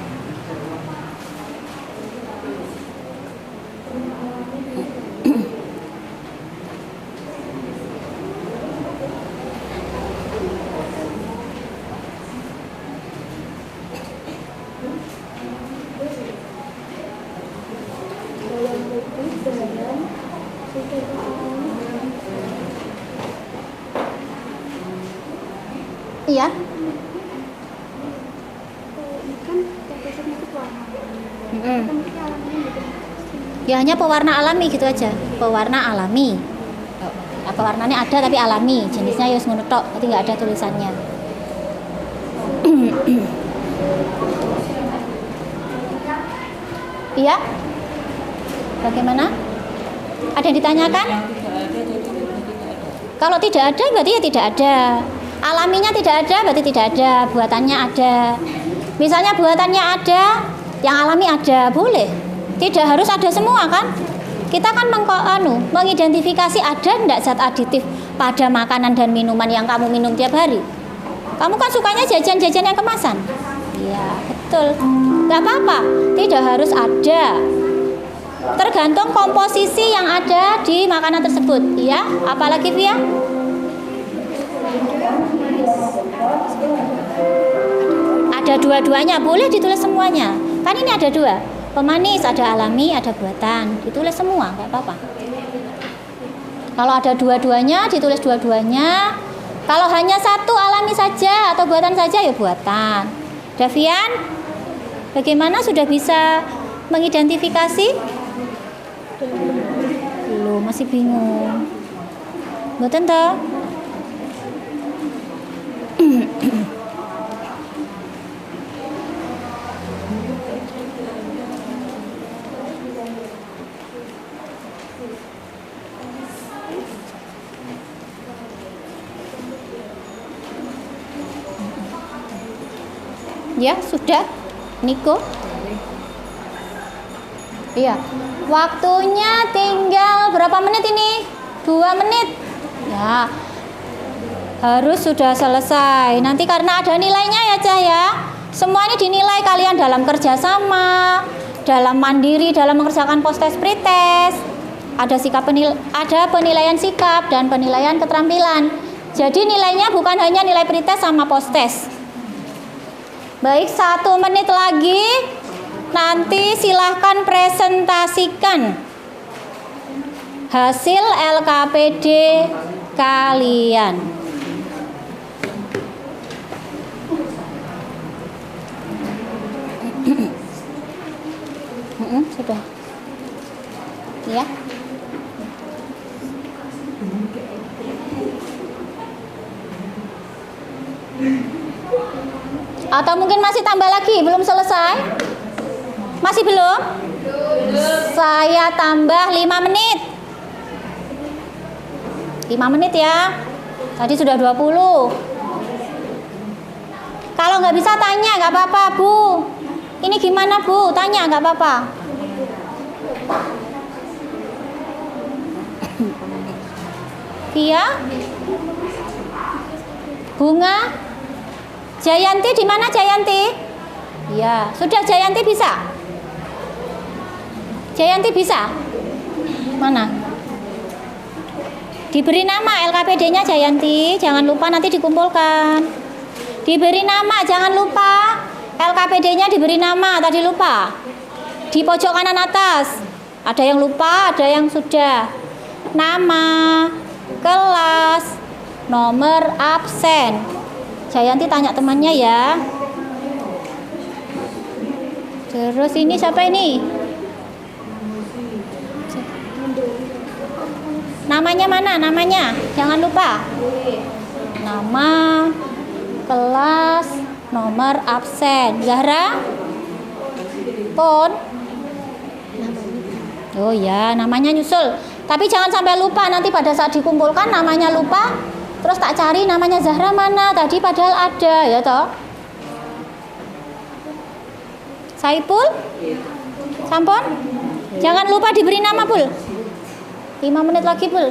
Iya. Ya hanya pewarna alami gitu aja. Pewarna alami. Apa warnanya ada tapi alami. Jenisnya yus ngono tok, berarti nggak ada tulisannya. Iya. Bagaimana? Ada yang ditanyakan? Kalau tidak ada berarti ya tidak ada. Alaminya tidak ada berarti tidak ada. Buatannya ada. Misalnya buatannya ada, yang alami ada, boleh. Tidak harus ada semua kan? Kita kan mengidentifikasi ada enggak zat aditif pada makanan dan minuman yang kamu minum tiap hari. Kamu kan sukanya jajan-jajan yang kemasan. Iya, betul. Enggak apa-apa, tidak harus ada. Tergantung komposisi yang ada di makanan tersebut. Iya, apalagi Via? Ada dua-duanya, boleh ditulis semuanya. Kan ini ada dua, pemanis, ada alami, ada buatan. Ditulis semua, nggak apa-apa. Kalau ada dua-duanya, ditulis dua-duanya. Kalau hanya satu alami saja atau buatan saja, ya buatan. Davian, bagaimana, sudah bisa mengidentifikasi? Belum, masih bingung. Mboten toh? Ya, sudah. Niko? Iya. Waktunya tinggal berapa menit ini? 2 menit. Ya. Harus sudah selesai. Nanti karena ada nilainya ya, Cah ya. Semua ini dinilai kalian dalam kerjasama, dalam mandiri, dalam mengerjakan post-test, pre-test. Ada penilaian sikap dan penilaian keterampilan. Jadi nilainya bukan hanya nilai pre-test sama post-test. Baik, 1 menit lagi. Nanti silahkan presentasikan hasil LKPD kalian. Sudah. Ya. Atau mungkin masih tambah lagi, belum selesai? Masih belum? Saya tambah 5 menit. 5 menit ya. Tadi sudah 20. Kalau nggak bisa tanya, nggak apa-apa, Bu. Ini gimana, Bu? Tanya, nggak apa-apa. Via, Bunga, Jayanti di mana Jayanti? Ya, sudah Jayanti bisa? Jayanti bisa? Mana? Diberi nama LKPD-nya Jayanti, jangan lupa nanti dikumpulkan. Diberi nama, jangan lupa LKPD-nya diberi nama, tadi lupa. Di pojok kanan atas, ada yang lupa, ada yang sudah. Nama, kelas, nomor absen. Jayanti tanya temannya ya. Terus ini siapa ini? Namanya mana? Namanya jangan lupa. Nama, kelas, nomor absen. Zahra? Pon? Oh ya, namanya nyusul. Tapi jangan sampai lupa, nanti pada saat dikumpulkan namanya lupa, terus tak cari namanya Zahra mana tadi padahal ada ya toh. Saipul? Sampon? Jangan lupa diberi nama, Pul. 5 menit lagi, Pul.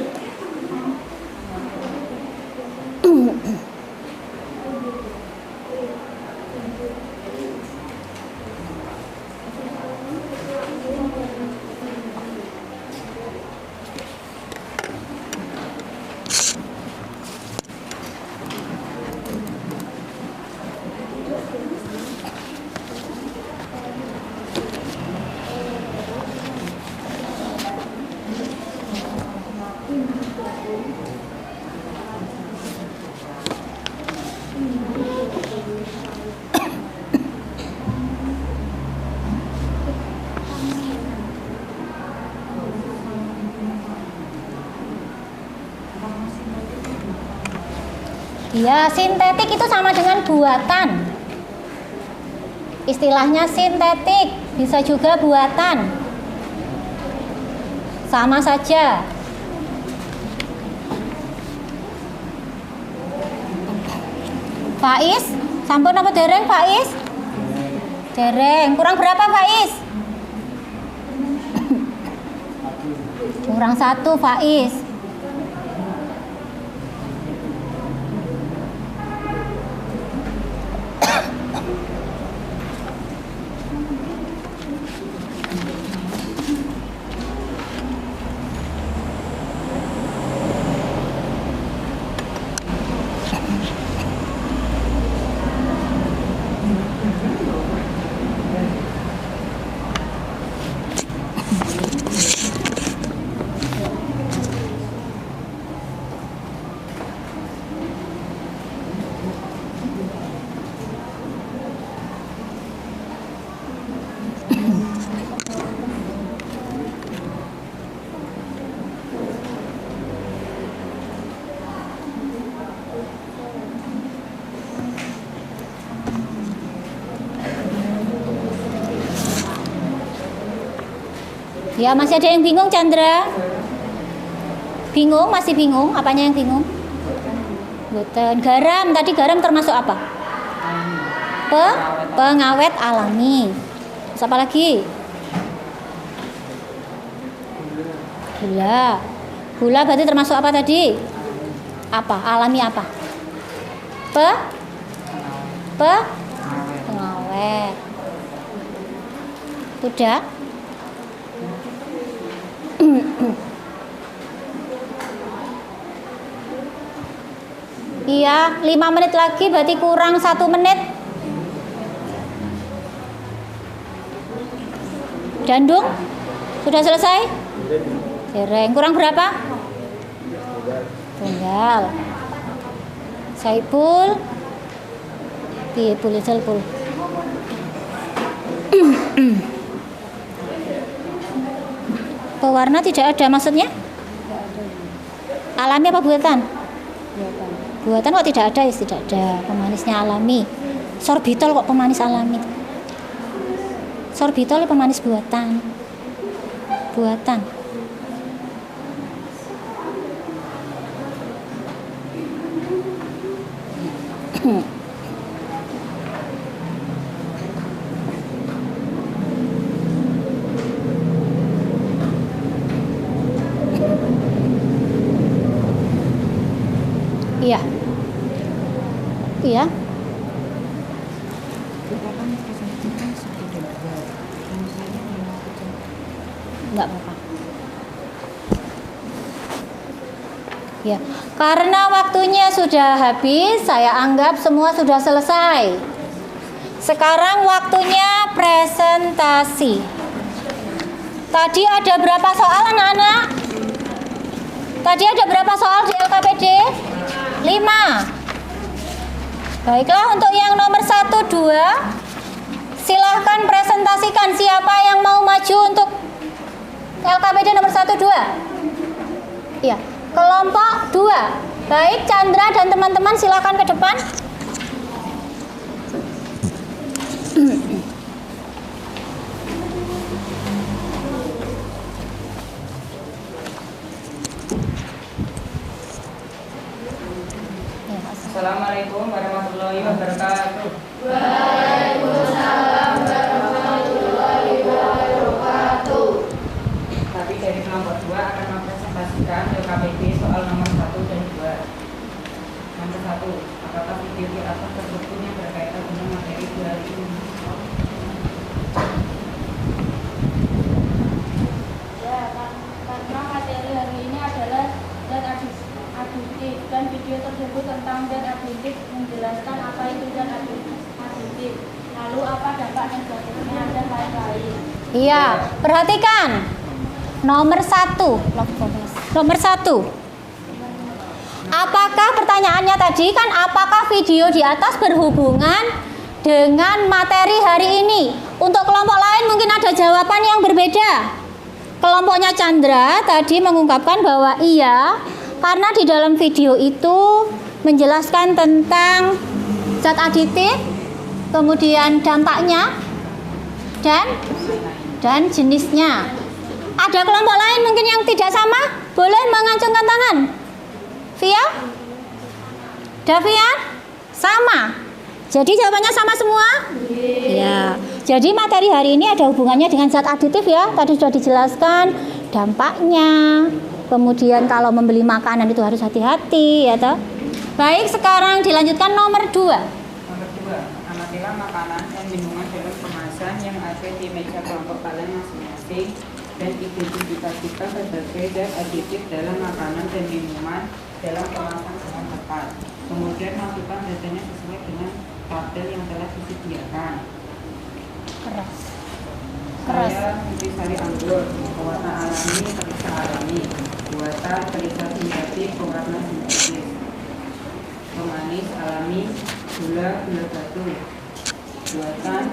Ya, sintetik itu sama dengan buatan. Istilahnya sintetik, bisa juga buatan. Sama saja. Faiz, sampun apa dereng Faiz? Dereng, kurang berapa Faiz? Kurang 1 Faiz. Ya, masih ada yang bingung, Chandra? Bingung? Masih bingung? Apanya yang bingung? Boten. Garam, tadi garam termasuk apa? Pengawet alami. Terus apa lagi? Gula. Gula berarti termasuk apa tadi? Apa? Alami apa? Pengawet. Udah? Iya, 5 menit lagi berarti kurang 1 menit. Dandung? Sudah selesai? Dereng. Kurang berapa? Tunggal. Saipul. Piye Pul, Saipul? Pewarna tidak ada maksudnya? Alami apa buatan? Buatan kok tidak ada, ya tidak ada. Pemanisnya alami. Sorbitol kok pemanis alami? Sorbitol pemanis buatan. Buatan. Iya. Iya. Enggak apa-apa. Ya, karena waktunya sudah habis, saya anggap semua sudah selesai. Sekarang waktunya presentasi. Tadi ada berapa soal anak-anak? Tadi ada berapa soal di LKPD? 5. Baiklah, untuk yang nomor 1, 2, silahkan presentasikan siapa yang mau maju untuk LKPD nomor 1, 2. Iya, kelompok 2. Baik, Chandra dan teman-teman silahkan ke depan. Assalamualaikum warahmatullahi wabarakatuh. Tapi dari kelompok 2 akan mempresentasikan LKPD soal nomor 1 dan 2. Nomor 1, apakah video di atas tersebut yang berkaitan dengan materi hari ini? Ya, karena materi hari ini adalah zat adiktif dan video tersebut tentang zat adiktif menjelaskan apa itu zat adiktif. Lalu apa dampak negatifnya dan lain-lain. Iya, perhatikan. Nomor 1. Nomor 1. Apakah pertanyaannya tadi kan apakah video di atas berhubungan dengan materi hari ini? Untuk kelompok lain mungkin ada jawaban yang berbeda. Kelompoknya Chandra tadi mengungkapkan bahwa iya, karena di dalam video itu menjelaskan tentang zat aditif, kemudian dampaknya dan jenisnya. Ada kelompok lain mungkin yang tidak sama? Boleh mengacungkan tangan. Via? Davian? Sama. Jadi jawabannya sama semua? Ya. Jadi materi hari ini ada hubungannya dengan zat aditif ya. Tadi sudah dijelaskan dampaknya. Kemudian kalau membeli makanan itu harus hati-hati ya toh. Baik, sekarang dilanjutkan nomor 2. Nomor 2, amatilah makanan dan minuman dalam kemasan yang ada di meja kelompok kalian masing-masing dan identifikasikan berbagai zat aditif dalam makanan dan minuman dalam kemasan dengan tepat. Kemudian masukkan datanya sesuai dengan tabel yang telah disediakan. Keras. Saya Intisari Anggur, pewarna alami, periksa alami. Buatan periksa sintetik, pewarna sintetis. Pemanis alami, gula batu. Buatan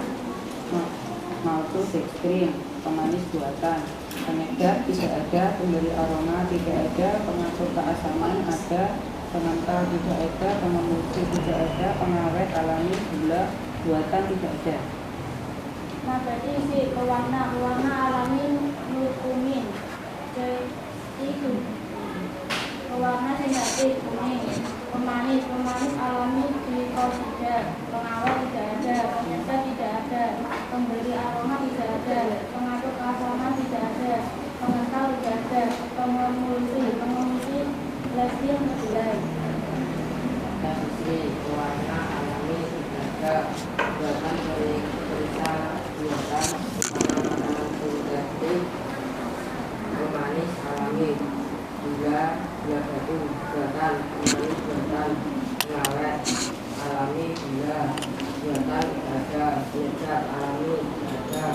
maltodextrin, pemanis buatan. Penyedap tidak ada, pemberi aroma tidak ada, pengatur keasaman ada, pengental tidak ada, pengemudi tidak ada, pengawet alami gula buatan tidak ada. Nah, berarti isi pewarna alami kuning, itu pewarna sintetis kuning, pemanis alami glikosida, pengawet tidak ada, penyedap tidak ada, pemberi aroma tidak ada, pengatur keasaman tidak ada, pengental tidak ada, pengemulsi glasil kedelai. Isi pewarna alami tidak ada, buatan periksa buatan makanan sintetik, pemanis alami gula batu, buatan pemanis buatan, pengawet alami gula buatan ada, penyedap alami ada,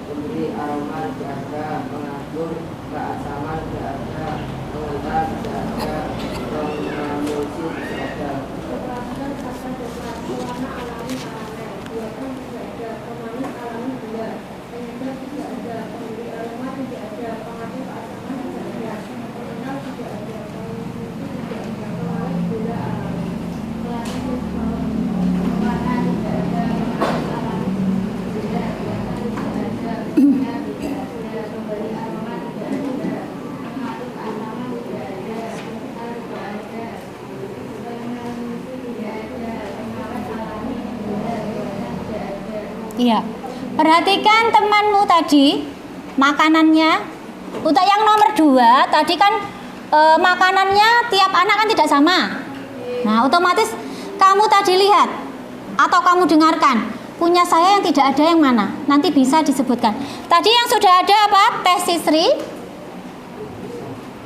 pemberi aroma tidak ada, pengatur keasaman tidak ada, pengental tidak ada, pengemulsi tidak ada. Pewarna alami buatan tidak ada, pemanis alami gula, penyedap tidak ada, pemberi aroma tidak ada, pengatur keasaman tidak ada, pengental tidak ada, pengemulsi tidak ada, pengawet gula alami, pewarna tidak ada, pemanis alami gula, buatan tidak ada, penyedap tidak ada, pemberi aroma tidak ada, pengatur keasaman tidak ada, pengental tidak ada, pengemulsi tidak ada, pengawet alami gula, buatan tidak ada. Iya. Perhatikan temanmu tadi makanannya. Untuk yang nomor 2 tadi kan makanannya tiap anak kan tidak sama. Nah, otomatis kamu tadi lihat atau kamu dengarkan, punya saya yang tidak ada yang mana? Nanti bisa disebutkan. Tadi yang sudah ada apa? Tesisri,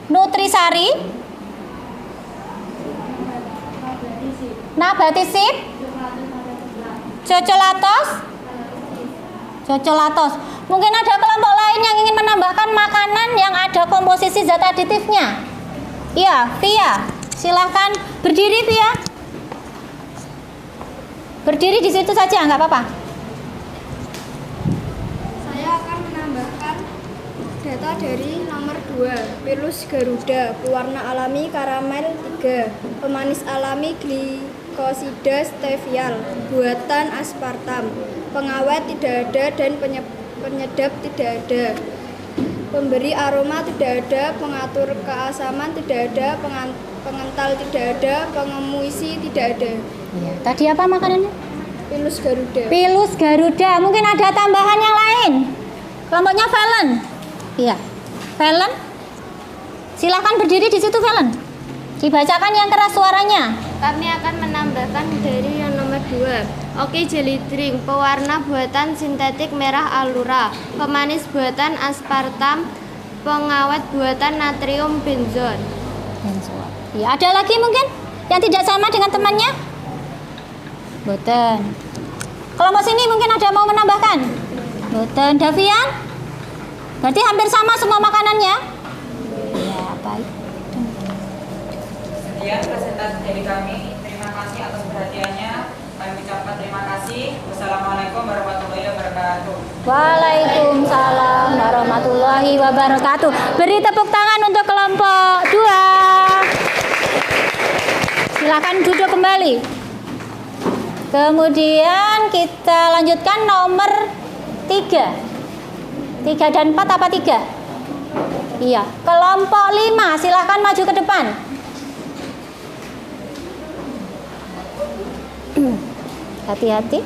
Nutrisari, Nabatisip, Cocolatos. Mungkin ada kelompok lain yang ingin menambahkan makanan yang ada komposisi zat aditifnya. Iya, Via, silahkan berdiri Via. Berdiri di situ saja, nggak apa-apa. Saya akan menambahkan data dari nomor 2, Pilus Garuda, pewarna alami karamel 3, pemanis alami glikosida stevial, buatan aspartam, pengawet tidak ada dan penyedap tidak ada, pemberi aroma tidak ada, pengatur keasaman tidak ada, pengental tidak ada, pengemuisi tidak ada. Ya, tadi apa makanannya? Pilus Garuda. Pilus Garuda. Mungkin ada tambahan yang lain. Kelompoknya Valen. Iya. Valen. Silahkan berdiri di situ Valen. Dibacakan yang keras suaranya. Kami akan menambahkan dari yang nomor 2. Oke, jelly drink, pewarna buatan sintetik merah Alura, pemanis buatan aspartam, pengawet buatan natrium benzol. Ya, ada lagi mungkin yang tidak sama dengan temannya? Boten. Kelompok sini mungkin ada mau menambahkan? Boten. Davian? Berarti hampir sama semua makanannya? Ya, baik. Sekian presentasi dari kami. Terima kasih atas perhatiannya. Kami ucapkan terima kasih. Wassalamualaikum warahmatullahi wabarakatuh. Waalaikumsalam warahmatullahi wabarakatuh. Beri tepuk tangan untuk kelompok 2. Silakan duduk kembali. Kemudian kita lanjutkan nomor 3. 3 dan 4 apa 3? Iya, kelompok 5 silakan maju ke depan. Hati-hati.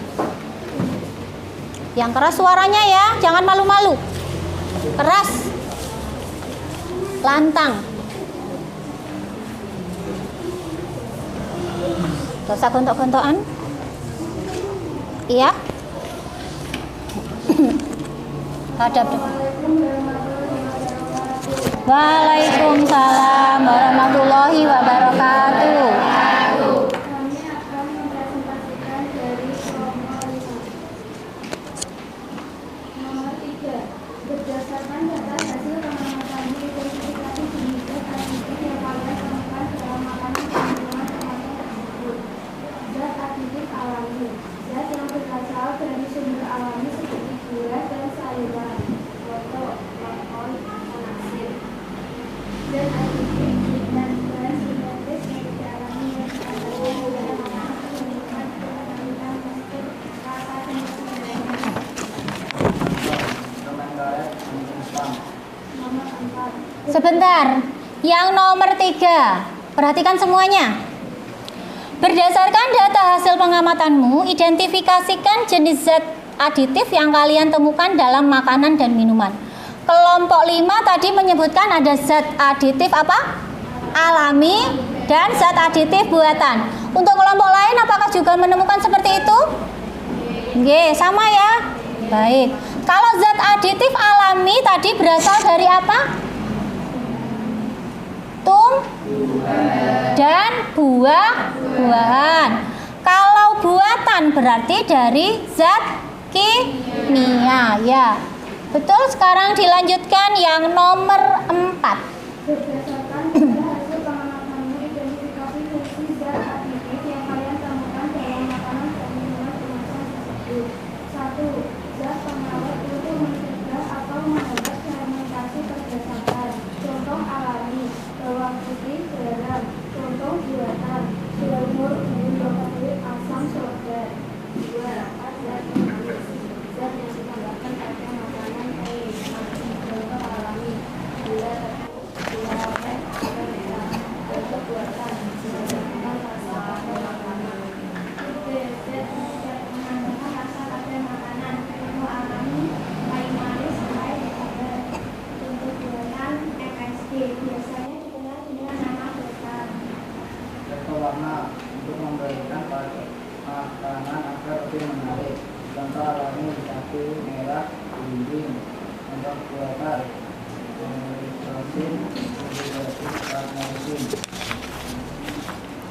Yang keras suaranya ya, jangan malu-malu. Keras. Lantang. Dosa gontok-gontokan. Iya. Hadap depan. Waalaikumsalam warahmatullahi wabarakatuh. Nomor 3. Berdasarkan data hasil pengamatan identifikasi jenis aditif yang kalian temukan dalam makanan kandungan termasuk tersebut. Zat aditif alami, zat yang berasal dari sumber alami seperti buah dan sayuran, foto, alkohol, monasir. Zat aditif dan bahan sintetis yang tidak alami yang ada dalam makanan kandungan kandungan tekstur, rasa dan sebagainya. Sebentar, yang nomor 3, perhatikan semuanya. Berdasarkan data hasil pengamatanmu, identifikasikan jenis zat aditif yang kalian temukan dalam makanan dan minuman. Kelompok 5 tadi menyebutkan ada zat aditif apa? Alami dan zat aditif buatan. Untuk kelompok lain apakah juga menemukan seperti itu? Oke, sama ya. Baik. Kalau zat aditif alami tadi berasal dari apa? Dan buah-buahan. Kalau buatan berarti dari zat kimia ya. Betul, sekarang dilanjutkan yang nomor 4. Berdasarkan data hasil pengamatanmu, identifikasi fungsi zat aditif yang kalian temukan dalam makanan dan minuman kemasan tersebut. 1. Zat pengawet untuk mencegah atau menghambat fermentasi pergeseran. Contoh alami, bawang putih, garam. Contoh buatan, jamur, yogurt, asam soda. 2. Zat pemanis, zat yang ditambahkan pada makanan contoh alami, gula,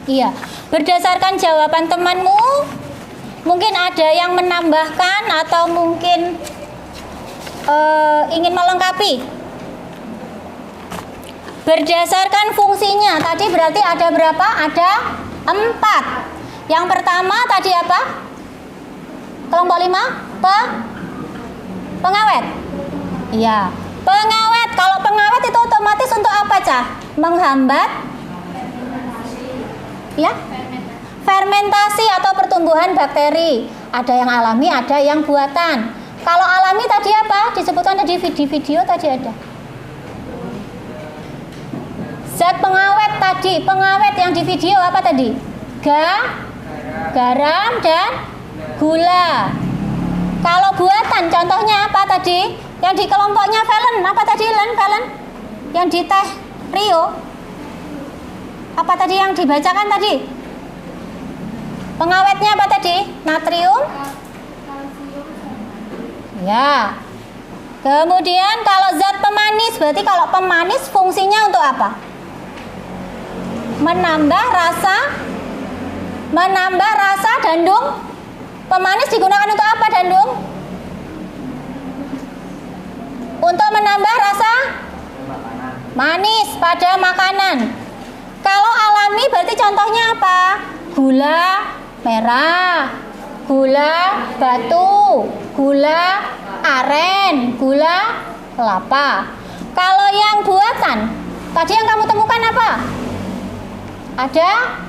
Iya, berdasarkan jawaban temanmu, mungkin ada yang menambahkan atau mungkin ingin melengkapi. Berdasarkan fungsinya, tadi berarti ada berapa? Ada 4. Yang pertama tadi apa? Kelompok 5? Pengawet. Iya, pengawet. Kalau pengawet itu otomatis untuk apa, Cah? Menghambat ya? Fermentasi atau pertumbuhan bakteri. Ada yang alami, ada yang buatan. Kalau alami tadi apa? Disebutkan tadi di video tadi ada. Zat pengawet tadi, pengawet yang di video apa tadi? Garam dan gula. Kalau buatan contohnya apa tadi? Yang di kelompoknya Valen, apa tadi Valen? Yang di teh Rio. Apa tadi yang dibacakan tadi? Pengawetnya apa tadi? Natrium? Ya. Kemudian kalau zat pemanis, berarti kalau pemanis fungsinya untuk apa? Menambah rasa dandung. Pemanis digunakan untuk apa dandung? Untuk menambah rasa manis pada makanan. Kalau alami berarti contohnya apa? Gula merah, gula batu, gula aren, gula kelapa. Kalau yang buatan, tadi yang kamu temukan apa? Ada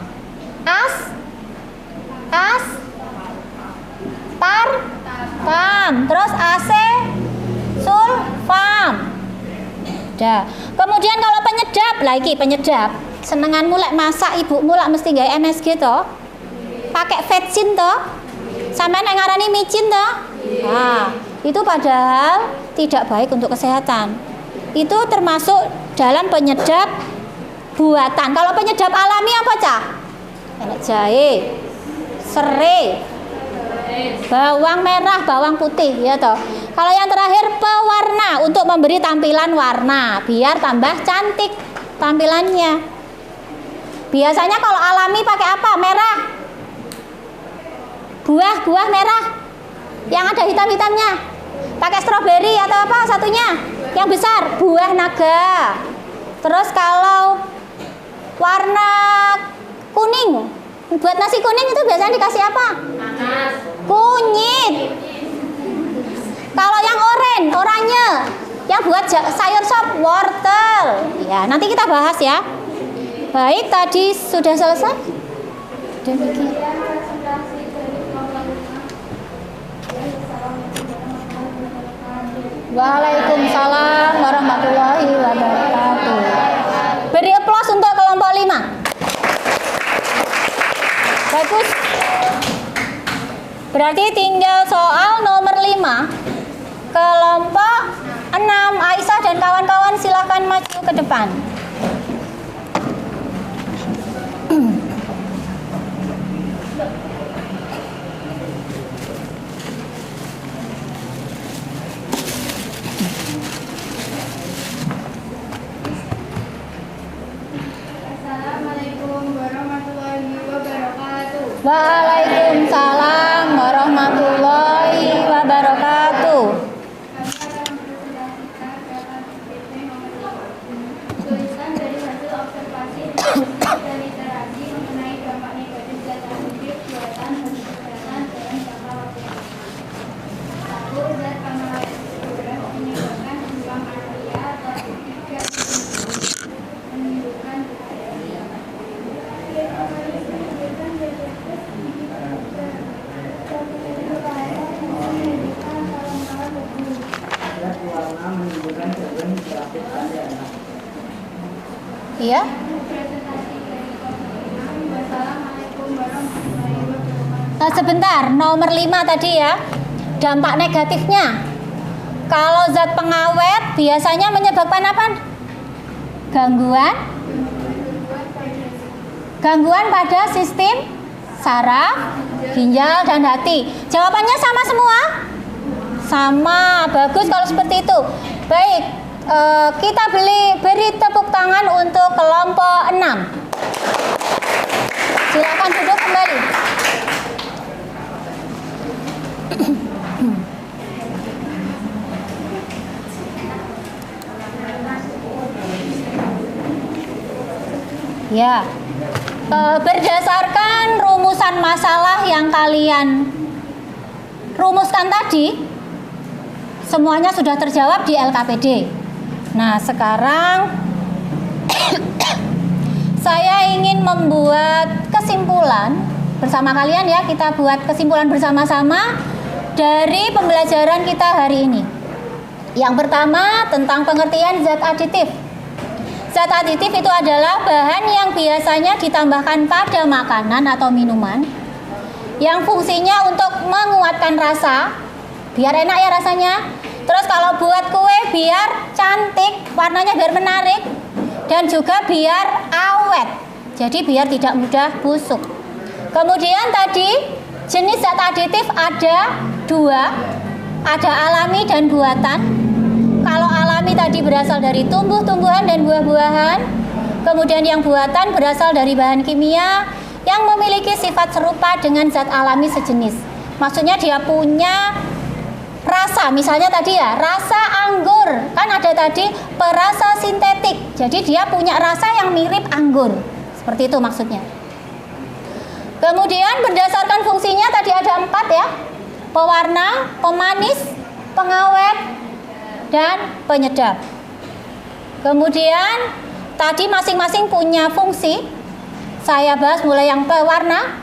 aspartam, terus sulfam. Kemudian kalau penyedap, lagi penyedap. Senenganmu lek masak ibumu lek mesti gawe MSG to. Pakai vetsin to. Sampeyan nek ngarani micin to. Nah, itu padahal tidak baik untuk kesehatan. Itu termasuk dalam penyedap buatan. Kalau penyedap alami apa, Cah? Enak jahe, serai, bawang merah, bawang putih, ya toh. Kalau yang terakhir pewarna, untuk memberi tampilan warna, biar tambah cantik tampilannya. Biasanya kalau alami pakai apa? Merah. Buah merah yang ada hitam-hitamnya. Pakai stroberi atau apa satunya? Yang besar, buah naga. Terus kalau warna kuning, buat nasi kuning itu biasanya dikasih apa? Kunyit. Kalau yang oranye, yang buat sayur sop, wortel. Ya, nanti kita bahas ya. Baik, tadi sudah selesai. Demikian. Waalaikumsalam warahmatullahi wabarakatuh. Beri aplaus untuk kelompok 5. Bagus. Berarti tinggal soal nomor 5. Kelompok 6. Aisyah dan kawan-kawan silakan maju ke depan. Assalamualaikum warahmatullahi wabarakatuh. Waalaikumsalam warahmatullahi wabarakatuh. Tulisan dari hasil observasi dan literasi mengenai dampak negatif zat aditif buatan bagi kesehatan dalam jangka waktu yang singkat. 1. Zat pengawet struktural menyebabkan berulang anemia atau tidak menimbulkan diare. Iya. Sebentar, nomor 5 tadi ya. Dampak negatifnya. Kalau zat pengawet biasanya menyebabkan apa? Gangguan pada sistem saraf, ginjal dan hati. Jawabannya sama semua? Sama, bagus kalau seperti itu. Baik, kita beri tepuk tangan untuk kelompok 6. Silakan duduk kembali. Ya, berdasarkan rumusan masalah yang kalian rumuskan tadi, semuanya sudah terjawab di LKPD. Nah, sekarang saya ingin membuat kesimpulan bersama kalian ya. Kita buat kesimpulan bersama-sama dari pembelajaran kita hari ini. Yang pertama tentang pengertian zat aditif. Zat aditif itu adalah bahan yang biasanya ditambahkan pada makanan atau minuman yang fungsinya untuk menguatkan rasa, biar enak ya rasanya. Terus kalau buat kue biar cantik, warnanya biar menarik, dan juga biar awet, jadi biar tidak mudah busuk. Kemudian tadi jenis zat aditif ada 2, ada alami dan buatan. Kalau alami tadi berasal dari tumbuh-tumbuhan dan buah-buahan. Kemudian yang buatan berasal dari bahan kimia yang memiliki sifat serupa dengan zat alami sejenis. Maksudnya dia punya rasa, misalnya tadi ya, rasa anggur. Kan ada tadi perasa sintetik. Jadi dia punya rasa yang mirip anggur. Seperti itu maksudnya. Kemudian berdasarkan fungsinya tadi ada 4 ya. Pewarna, pemanis, pengawet, dan penyedap. Kemudian tadi masing-masing punya fungsi. Saya bahas mulai yang pewarna.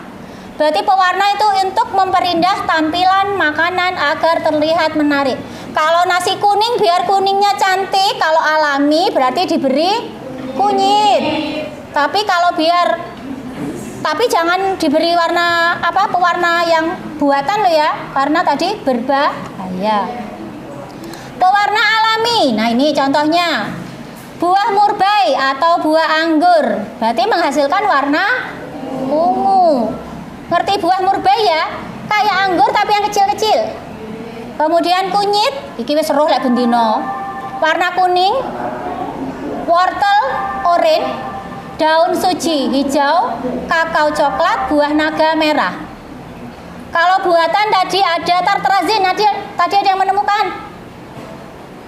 Berarti pewarna itu untuk memperindah tampilan makanan agar terlihat menarik. Kalau nasi kuning biar kuningnya cantik, kalau alami berarti diberi kunyit. Tapi jangan diberi warna pewarna yang buatan lo ya, karena tadi berbahaya. Pewarna alami, nah ini contohnya buah murbei atau buah anggur, berarti menghasilkan warna ungu. Ngerti buah murbei ya? Kayak anggur tapi yang kecil-kecil. Kemudian kunyit, iki wis roh lek bendino. Warna kuning, wortel oranye, daun suji hijau, kakao coklat, buah naga merah. Kalau buatan tadi ada tartarazin, tadi ada yang menemukan.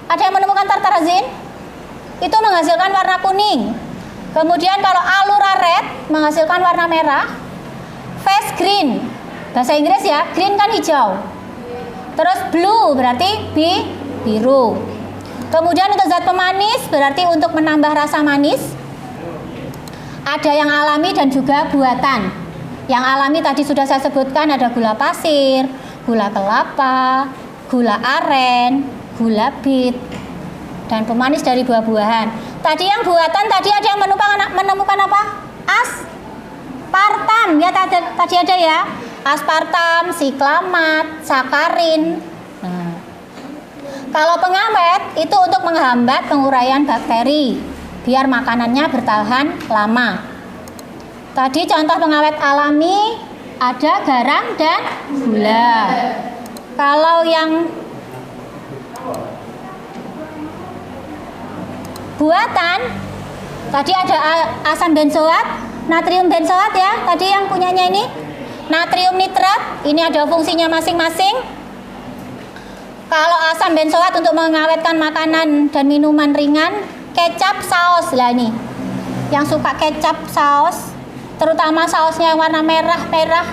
Ada yang menemukan tartarazin? Itu menghasilkan warna kuning. Kemudian kalau alura red menghasilkan warna merah. Fast green, bahasa Inggris ya, green kan hijau. Terus blue berarti biru. Kemudian untuk zat pemanis berarti untuk menambah rasa manis. Ada yang alami dan juga buatan. Yang alami tadi sudah saya sebutkan, ada gula pasir, gula kelapa, gula aren, gula bit, dan pemanis dari buah-buahan. Tadi yang buatan tadi ada yang menemukan apa? Aspartam ya, tadi ada ya. Aspartam, siklamat, sakarin. Nah, kalau pengawet itu untuk menghambat penguraian bakteri biar makanannya bertahan lama. Tadi contoh pengawet alami ada garam dan gula. Kalau yang buatan tadi ada asam benzoat, natrium benzoat ya, tadi yang punyanya ini natrium nitrat, ini ada fungsinya masing-masing. Kalau asam benzoat untuk mengawetkan makanan dan minuman ringan, kecap, saus lah ini. Yang suka kecap, saus, terutama sausnya yang warna merah,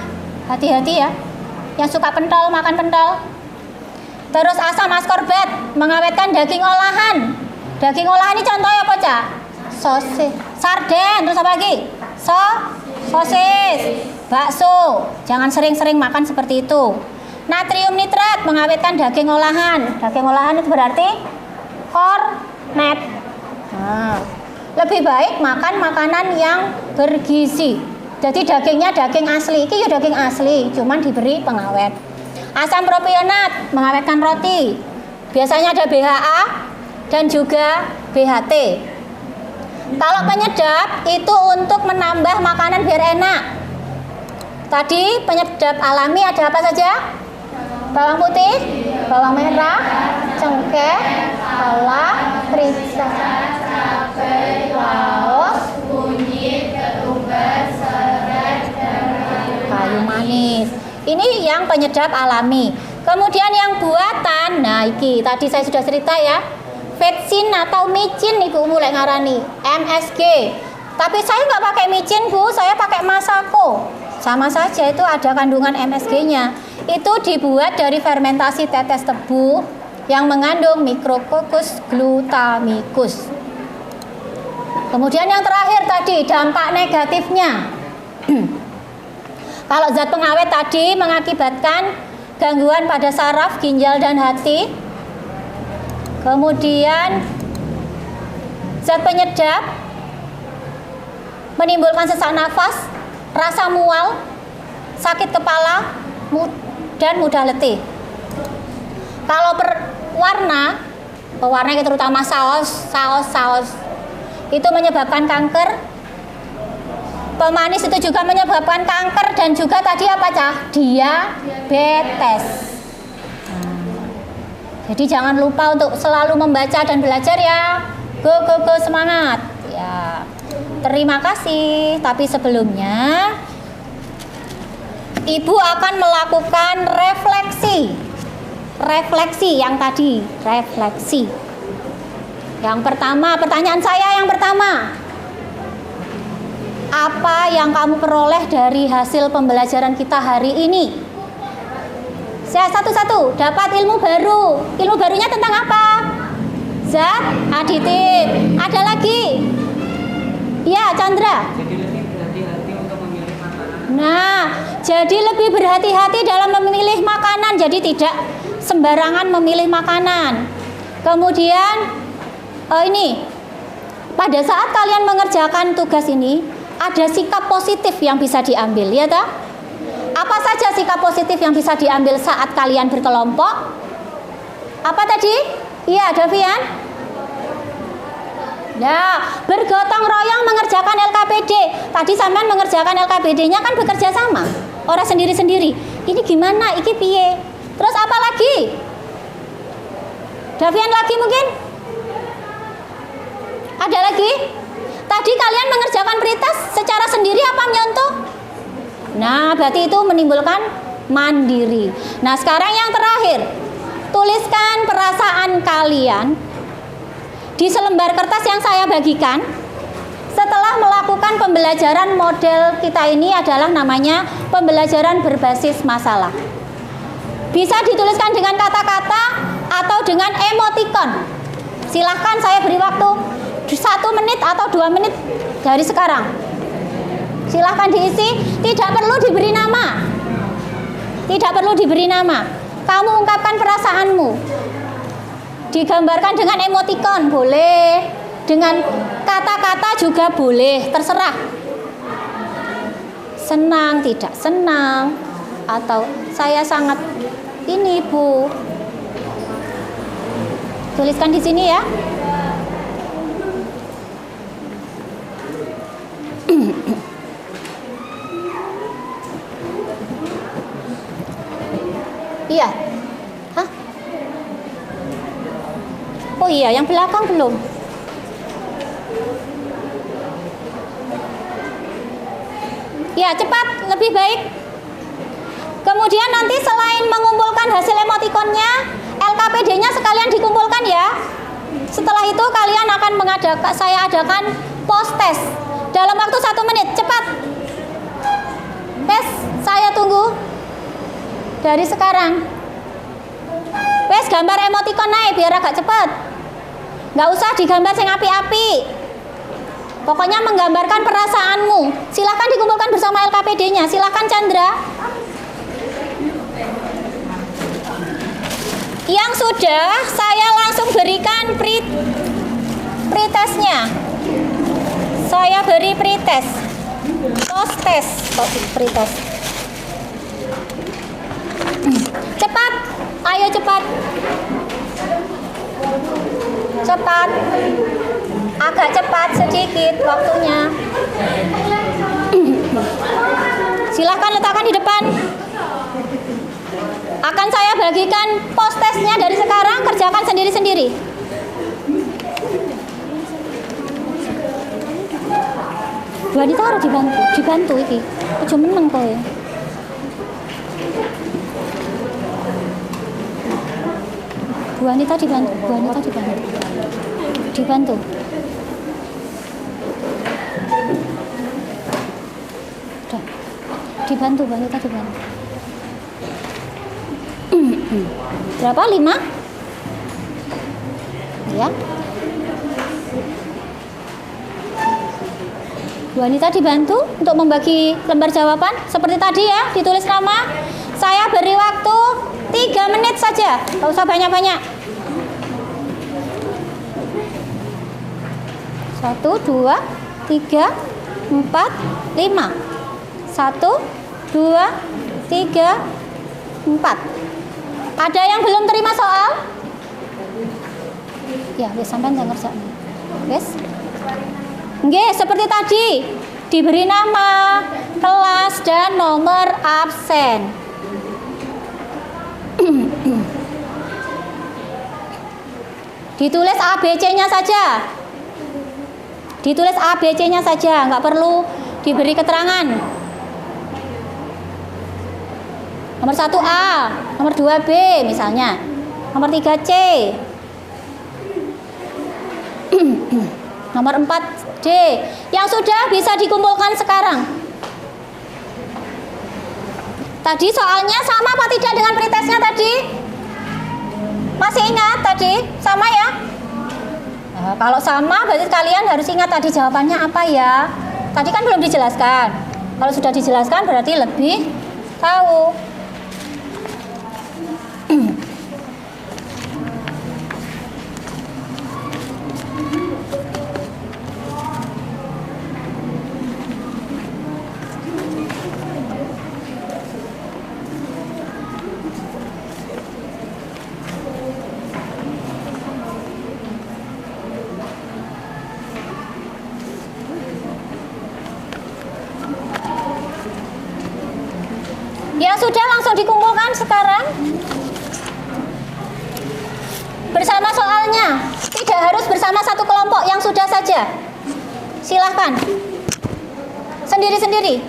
hati-hati ya. Yang suka pentol, makan pentol. Terus asam askorbat mengawetkan daging olahan. Daging olahan ini contohnya apa, Cak? Sosis, sarden, terus apa lagi? Sosis, bakso. Jangan sering-sering makan seperti itu. Natrium nitrat mengawetkan daging olahan. Daging olahan itu berarti kornet. Nah, lebih baik makan makanan yang bergizi. Jadi dagingnya daging asli. Ini ya daging asli, cuman diberi pengawet. Asam propionat mengawetkan roti. Biasanya ada BHA dan juga BHT. Kalau penyedap itu untuk menambah makanan biar enak. Tadi penyedap alami ada apa saja? Bawang putih, bawang merah, cengkeh, pala, merica, laos, kunyit, ketumbar, serai, kayu manis. Ini yang penyedap alami. Kemudian yang buatan, nah iki tadi saya sudah cerita ya, vetsin atau micin ibu mulai ngarani MSG. Tapi saya nggak pakai micin bu, saya pakai Masako. Sama saja itu ada kandungan MSG-nya. Itu dibuat dari fermentasi tetes tebu yang mengandung Micrococcus glutamicus. Kemudian yang terakhir tadi dampak negatifnya. Kalau zat pengawet tadi mengakibatkan gangguan pada saraf, ginjal, dan hati. Kemudian zat penyedap menimbulkan sesak nafas, rasa mual, sakit kepala, dan mudah letih. Kalau pewarna terutama saus itu menyebabkan kanker. Pemanis itu juga menyebabkan kanker dan juga tadi apa cah? Diabetes. Jadi jangan lupa untuk selalu membaca dan belajar ya. Go semangat. Ya. Terima kasih. Tapi sebelumnya Ibu akan melakukan refleksi yang tadi, refleksi. Yang pertama, pertanyaan saya yang pertama. Apa yang kamu peroleh dari hasil pembelajaran kita hari ini? Saya satu-satu, dapat ilmu baru. Ilmu barunya tentang apa? Zat aditif. Ada lagi? Ya, Chandra. Jadi lebih berhati-hati untuk memilih makanan. Nah, jadi lebih berhati-hati dalam memilih makanan. Jadi tidak sembarangan memilih makanan. Kemudian, ini, pada saat kalian mengerjakan tugas ini, ada sikap positif yang bisa diambil, ya tak? Apa saja sikap positif yang bisa diambil saat kalian berkelompok? Apa tadi? Iya, Davian? Ya, bergotong royong mengerjakan LKPD. Tadi sampean mengerjakan LKPD-nya kan bekerja sama, orang sendiri-sendiri. Ini gimana? Iki piye? Terus apa lagi? Davian lagi mungkin? Ada lagi? Tadi kalian mengerjakan pretest secara sendiri apa nyontoh? Nah, berarti itu menimbulkan mandiri. Nah, sekarang yang terakhir. Tuliskan perasaan kalian di selembar kertas yang saya bagikan setelah melakukan pembelajaran model kita ini adalah namanya pembelajaran berbasis masalah. Bisa dituliskan dengan kata-kata atau dengan emoticon. Silahkan saya beri waktu 1 menit atau 2 menit dari sekarang. Silahkan diisi, tidak perlu diberi nama. Tidak perlu diberi nama. Kamu ungkapkan perasaanmu. Digambarkan dengan emoticon boleh, dengan kata-kata juga boleh, terserah. Senang, tidak senang, atau saya sangat ini Bu. Tuliskan di sini ya. Iya. Hah? Oh iya, yang belakang belum. Ya, cepat, lebih baik. Kemudian nanti selain mengumpulkan hasil emotikonnya, LKPD-nya sekalian dikumpulkan ya. Setelah itu kalian akan saya adakan post test dalam waktu 1 menit, cepat. Wes, saya tunggu dari sekarang. Wes, gambar emoticon naik biar agak cepat. Nggak usah digambar sing api-api. Pokoknya menggambarkan perasaanmu. Silakan dikumpulkan bersama LKPD-nya. Silakan Chandra. Yang sudah saya langsung berikan pretestnya. Saya beri pretest. Post test, pretest. Cepat, ayo cepat. Cepat. Agak cepat sedikit waktunya. Silahkan letakkan di depan. Akan Akan saya bagikan post testnya dari sekarang, kerjakan sendiri-sendiri. Bu Anita harus dibantu iki. Aja meneng kowe. Bu Anita dibantu. Dibantu. Udah. Dibantu, Bu Anita dibantu. Berapa? 5? Ya. Bu Anita dibantu untuk membagi lembar jawaban seperti tadi ya, ditulis nama. Saya beri waktu 3 menit saja, nggak usah banyak-banyak. 1, 2, 3, 4, 5. 1, 2, 3, 4. Ada yang belum terima soal? Ya, wis sampean ndak ngerjakan. Wis. Nggih, seperti tadi. Diberi nama, kelas dan nomor absen. Ditulis ABC-nya saja. Ditulis ABC-nya saja, nggak perlu diberi keterangan. Nomor 1A, nomor 2B misalnya, nomor 3C, nomor 4D, yang sudah bisa dikumpulkan sekarang. Tadi soalnya sama apa tidak dengan pretestnya tadi? Masih ingat tadi? Sama ya? Nah, kalau sama berarti kalian harus ingat tadi jawabannya apa ya? Tadi kan belum dijelaskan. Kalau sudah dijelaskan berarti lebih tahu. Ya sudah, langsung dikumpulkan sekarang bersama soalnya. Tidak harus bersama satu kelompok, yang sudah saja. Silahkan sendiri-sendiri.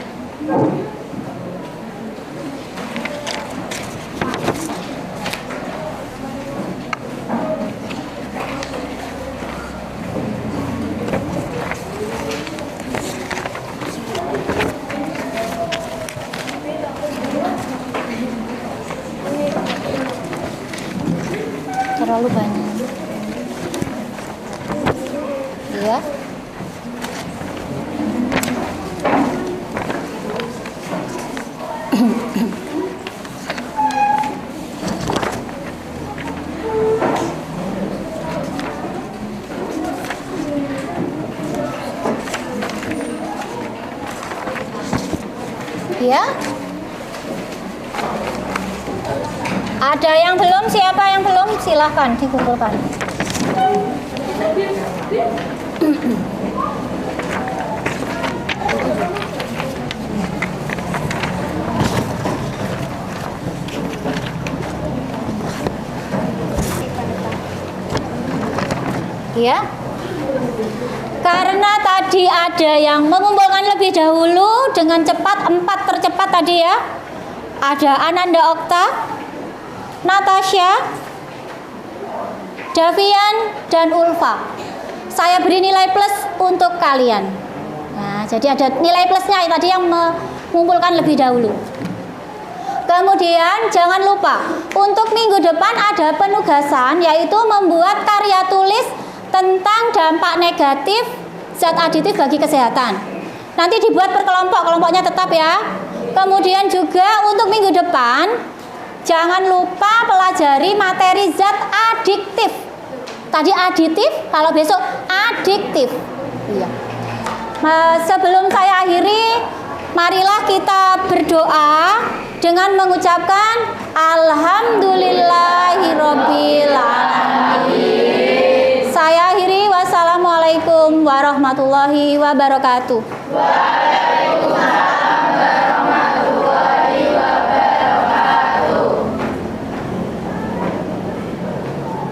Terlalu banyak. Ya. Ya. Ada yang belum? Siapa yang belum? Silahkan dikumpulkan. Ya. Karena tadi ada yang mengumpulkan lebih dahulu dengan cepat, 4 tercepat tadi ya. Ada Ananda Okta, Natasha, Davian, dan Ulfa. Saya beri nilai plus untuk kalian. Nah, jadi ada nilai plusnya tadi yang mengumpulkan lebih dahulu. Kemudian jangan lupa untuk minggu depan ada penugasan, yaitu membuat karya tulis tentang dampak negatif zat aditif bagi kesehatan. Nanti dibuat per kelompok, kelompoknya tetap ya. Kemudian juga untuk minggu depan jangan lupa pelajari materi zat adiktif. Tadi aditif, kalau besok adiktif. Iya. Sebelum saya akhiri, marilah kita berdoa dengan mengucapkan Alhamdulillahirabbil alamin. Saya akhiri, wassalamualaikum warahmatullahi wabarakatuh. Waalaikumsalam.